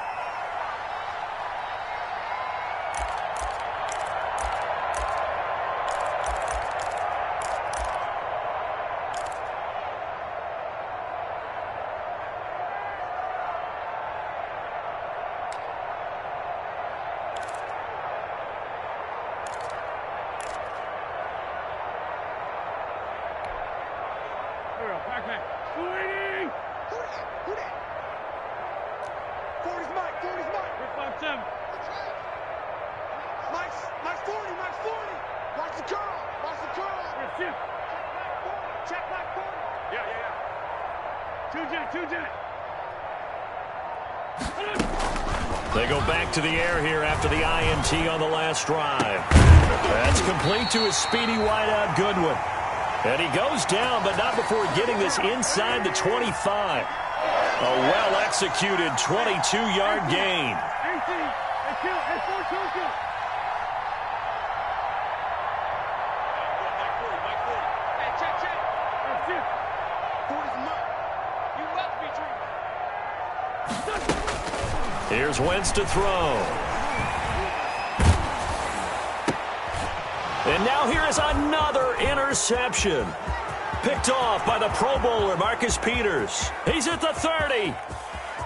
They go back to the air here after the INT on the last drive. That's complete to his speedy wideout, Goodwin. And he goes down, but not before getting this inside the 25. A well-executed 22-yard gain. Here's Wentz to throw. And now here is another interception. Picked off by the Pro Bowler, Marcus Peters. He's at the 30.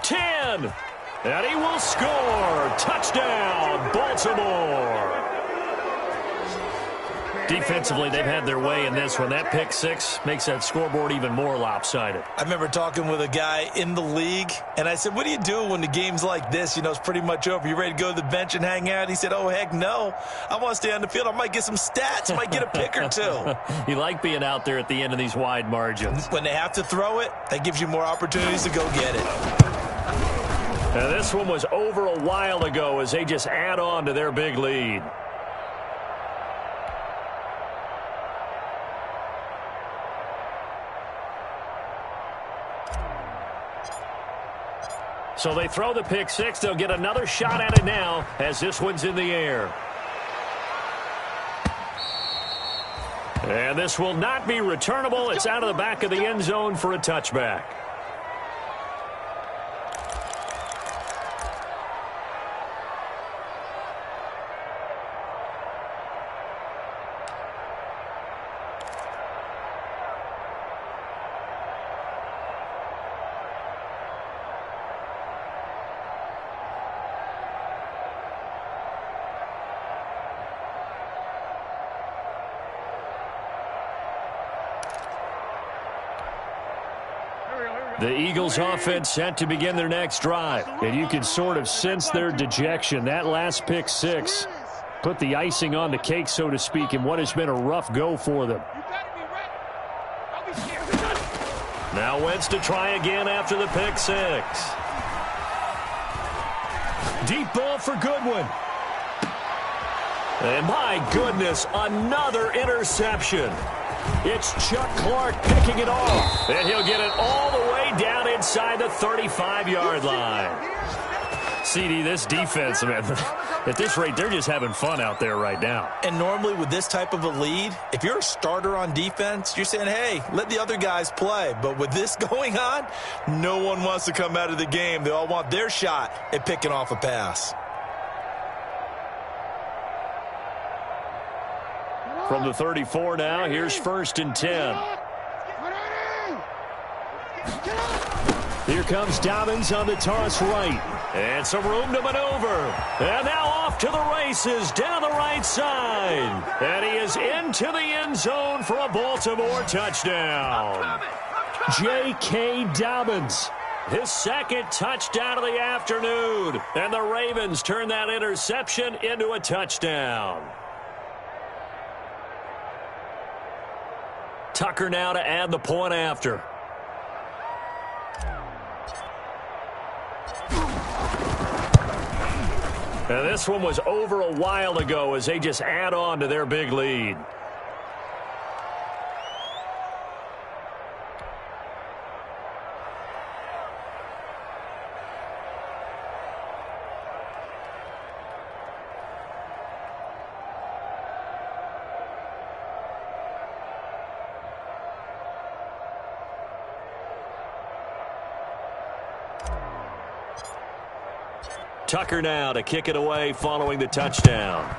10. And he will score. Touchdown, Baltimore. Defensively, they've had their way in this one. That pick six makes that scoreboard even more lopsided. I remember talking with a guy in the league, and I said, what do you do when the game's like this? You know, it's pretty much over. You ready to go to the bench and hang out? He said, oh, heck no. I want to stay on the field. I might get some stats. I might get a pick or two. You like being out there at the end of these wide margins. When they have to throw it, that gives you more opportunities to go get it. Now, this one was over a while ago as they just add on to their big lead. So they throw the pick six. They'll get another shot at it now as this one's in the air. And this will not be returnable. It's out of the back of the end zone for a touchback. The Eagles offense set to begin their next drive. And you can sort of sense their dejection. That last pick six put the icing on the cake, so to speak, in what has been a rough go for them. Now Wentz to try again after the pick six. Deep ball for Goodwin. And my goodness, another interception. It's Chuck Clark picking it off. And he'll get it all the way down inside the 35-yard line. CD, this defense, man, at this rate, they're just having fun out there right now. And normally with this type of a lead, if you're a starter on defense, you're saying, hey, let the other guys play. But with this going on, no one wants to come out of the game. They all want their shot at picking off a pass. From the 34 now, here's 1st and 10. Here comes Dobbins on the toss right. And some room to maneuver. And now off to the races down the right side. And he is into the end zone for a Baltimore touchdown. J.K. Dobbins, his second touchdown of the afternoon. And the Ravens turn that interception into a touchdown. Tucker now to add the point after. And this one was over a while ago as they just add on to their big lead. Tucker now to kick it away following the touchdown.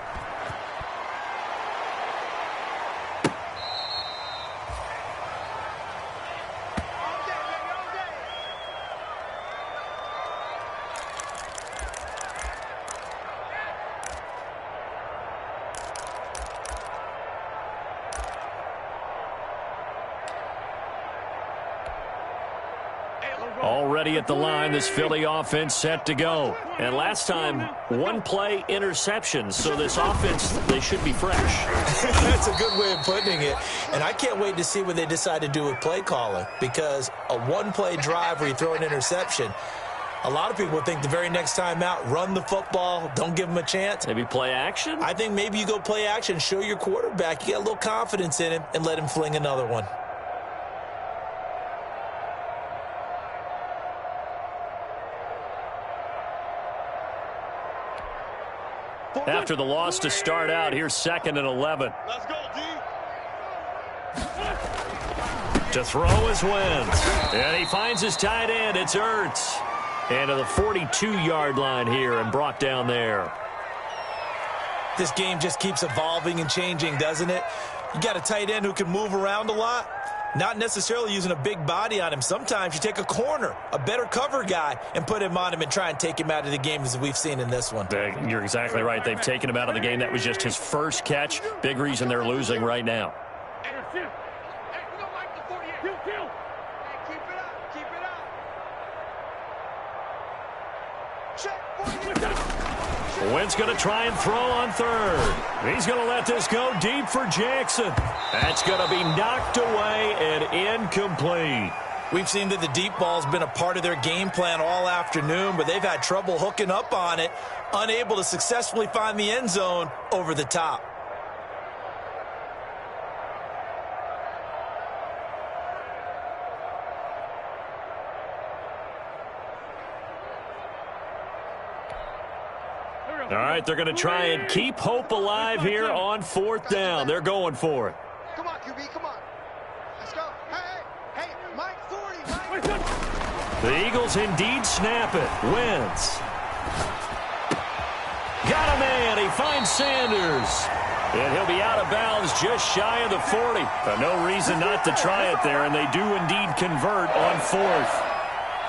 Already at the line, this Philly offense set to go. And last time, one-play interception. So this offense, they should be fresh. That's a good way of putting it. And I can't wait to see what they decide to do with play calling. Because a one-play drive where you throw an interception, a lot of people think the very next time out, run the football, don't give them a chance. Maybe play action? I think maybe you go play action, show your quarterback, you got a little confidence in him, and let him fling another one. After the loss to start out, here's 2nd and 11. Let's go, D. To throw is Wentz. And he finds his tight end. It's Ertz. And to the 42-yard line here and brought down there. This game just keeps evolving and changing, doesn't it? You got a tight end who can move around a lot. Not necessarily using a big body on him. Sometimes you take a corner, a better cover guy, and put him on him and try and take him out of the game as we've seen in this one. You're exactly right. They've taken him out of the game. That was just his first catch. Big reason they're losing right now. Wentz going to try and throw on third. He's going to let this go deep for Jackson. That's going to be knocked away and incomplete. We've seen that the deep ball's been a part of their game plan all afternoon, but they've had trouble hooking up on it, unable to successfully find the end zone over the top. All right, they're going to try and keep hope alive here on fourth down. They're going for it. Come on, QB, come on. Let's go. Hey, Mike 40, Mike. The Eagles indeed snap it. Wentz. Got a man. He finds Sanders. And he'll be out of bounds just shy of the 40. No reason not to try it there, and they do indeed convert on fourth.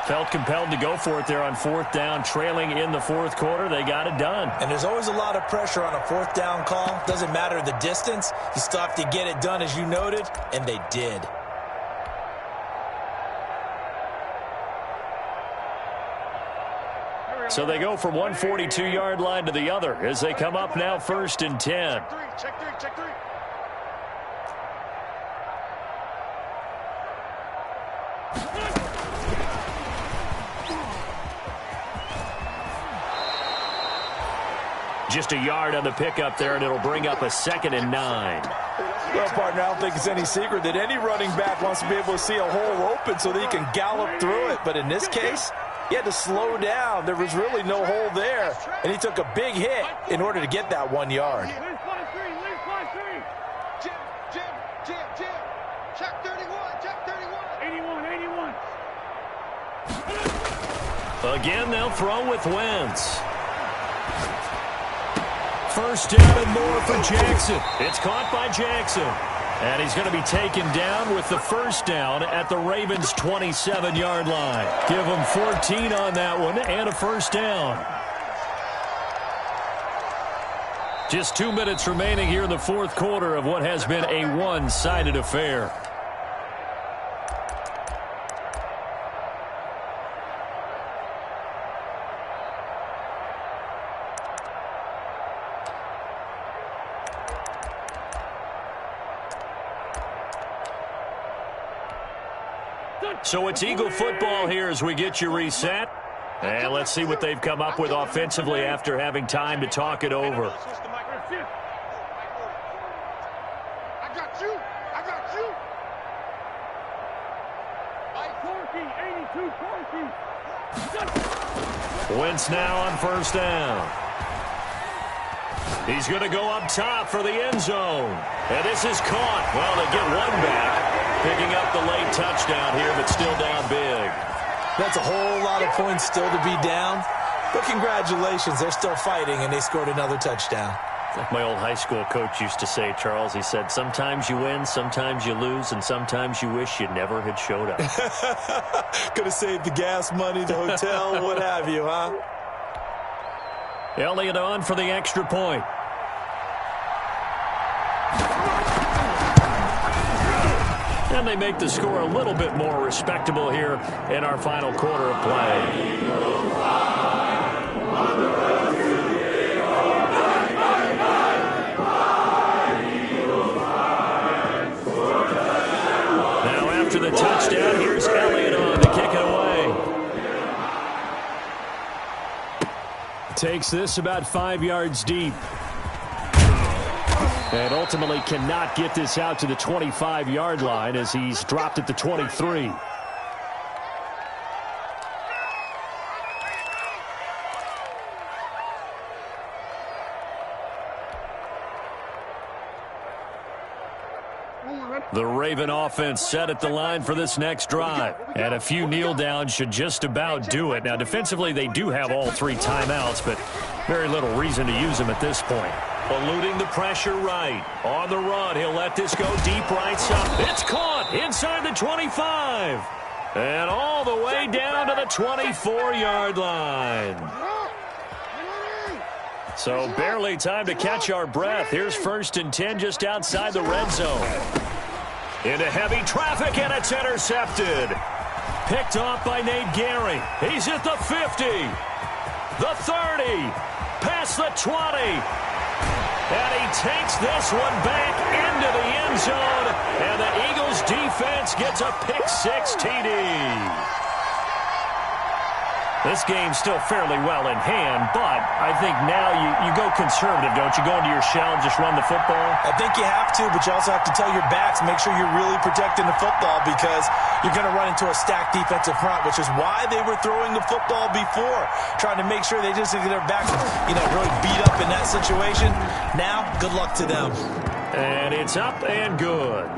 Felt compelled to go for it there on fourth down, trailing in the fourth quarter. They got it done. And there's always a lot of pressure on a fourth down call. Doesn't matter the distance. You still have to get it done, as you noted, and they did. So they go from one 42-yard line to the other as they come up now 1st and 10. Check three. Just a yard on the pickup there, and it'll bring up a 2nd and 9. Well, partner, I don't think it's any secret that any running back wants to be able to see a hole open so that he can gallop through it. But in this case, he had to slow down. There was really no hole there, and he took a big hit in order to get that 1 yard. Jim. Check 31. 81. Again, they'll throw with Wentz. First down and more for Jackson. It's caught by Jackson. And he's going to be taken down with the first down at the Ravens' 27-yard line. Give them 14 on that one and a first down. Just 2 minutes remaining here in the fourth quarter of what has been a one-sided affair. So it's Eagle football here as we get you reset. And let's see what they've come up with offensively after having time to talk it over. I got you. Mike 40, 82, 40. Wentz now on first down. He's going to go up top for the end zone. And this is caught. Well, they get one back. Picking up the late touchdown here, but still down big. That's a whole lot of points still to be down. But congratulations, they're still fighting, and they scored another touchdown. Like my old high school coach used to say, Charles, he said, sometimes you win, sometimes you lose, and sometimes you wish you never had showed up. Could have saved the gas money, the hotel, what have you, huh? Elliott on for the extra point. And they make the score a little bit more respectable here in our final quarter of play. Now after the touchdown, here's Elliott on to kick it away. Takes this about 5 yards deep. And ultimately cannot get this out to the 25-yard line as he's dropped at the 23. The Raven offense set at the line for this next drive. And a few kneel downs should just about do it. Now, defensively, they do have all 3 timeouts, but very little reason to use them at this point. Eluding the pressure right. On the run, he'll let this go deep right side. It's caught. inside the 25. And all the way down to the 24-yard line. So barely time to catch our breath. Here's 1st and 10 just outside the red zone. Into heavy traffic, and it's intercepted. Picked off by Nate Gehring. He's at the 50, the 30, past the 20. And he takes this one back into the end zone. And the Eagles defense gets a pick-6 TD. This game's still fairly well in hand, but I think now you go conservative, don't you? Go into your shell and just run the football? I think you have to, but you also have to tell your backs, make sure you're really protecting the football because you're going to run into a stacked defensive front, which is why they were throwing the football before, trying to make sure they just get their backs, really beat up in that situation. Now, good luck to them. And it's up and good.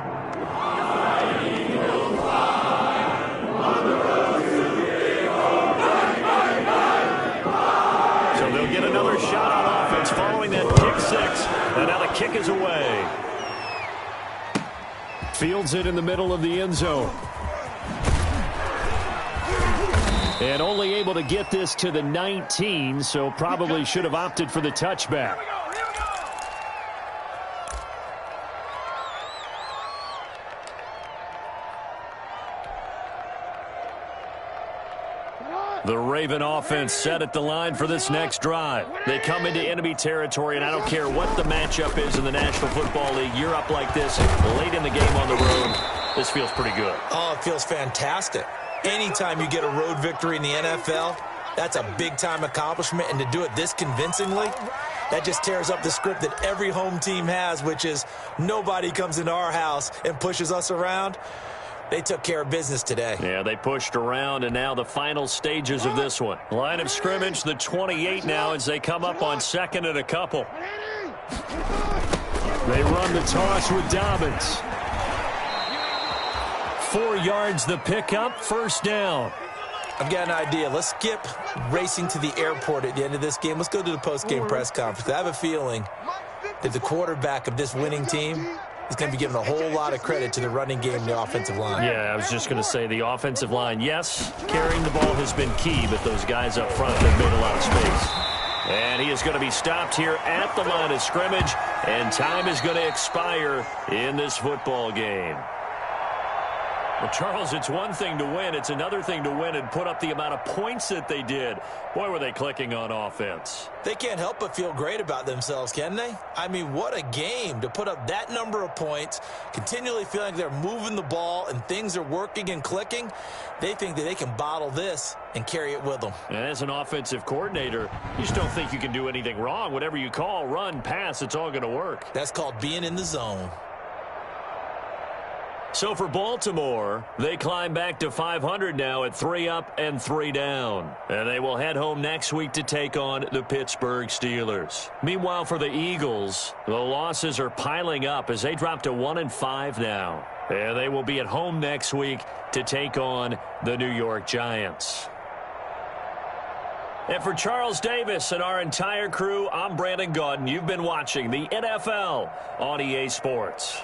They'll get another shot on offense following that pick-6. And now the kick is away. Fields it in the middle of the end zone. And only able to get this to the 19, so probably should have opted for the touchback. The Raven offense set at the line for this next drive. They come into enemy territory, and I don't care what the matchup is in the National Football League. You're up like this late in the game on the road. This feels pretty good. Oh, it feels fantastic. Anytime you get a road victory in the NFL, that's a big-time accomplishment, and to do it this convincingly, that just tears up the script that every home team has, which is nobody comes into our house and pushes us around. They took care of business today. Yeah, they pushed around, and now the final stages of this one. Line of scrimmage, the 28 now as they come up on 2nd and a couple. They run the toss with Dobbins. 4 yards the pickup, 1st down. I've got an idea. Let's skip racing to the airport at the end of this game. Let's go to the post-game press conference. I have a feeling that the quarterback of this winning team is going to be giving a whole lot of credit to the running game and the offensive line. Yeah, I was just going to say the offensive line, yes, carrying the ball has been key, but those guys up front have made a lot of space. And he is going to be stopped here at the line of scrimmage, and time is going to expire in this football game. Well, Charles, it's one thing to win. It's another thing to win and put up the amount of points that they did. Boy, were they clicking on offense. They can't help but feel great about themselves, can they? I mean, what a game to put up that number of points, continually feeling like they're moving the ball and things are working and clicking. They think that they can bottle this and carry it with them. And as an offensive coordinator, you just don't think you can do anything wrong. Whatever you call, run, pass, it's all going to work. That's called being in the zone. So for Baltimore, they climb back to 500 now at 3 up and 3 down. And they will head home next week to take on the Pittsburgh Steelers. Meanwhile, for the Eagles, the losses are piling up as they drop to 1-5 now. And they will be at home next week to take on the New York Giants. And for Charles Davis and our entire crew, I'm Brandon Gaudin. You've been watching the NFL on EA Sports.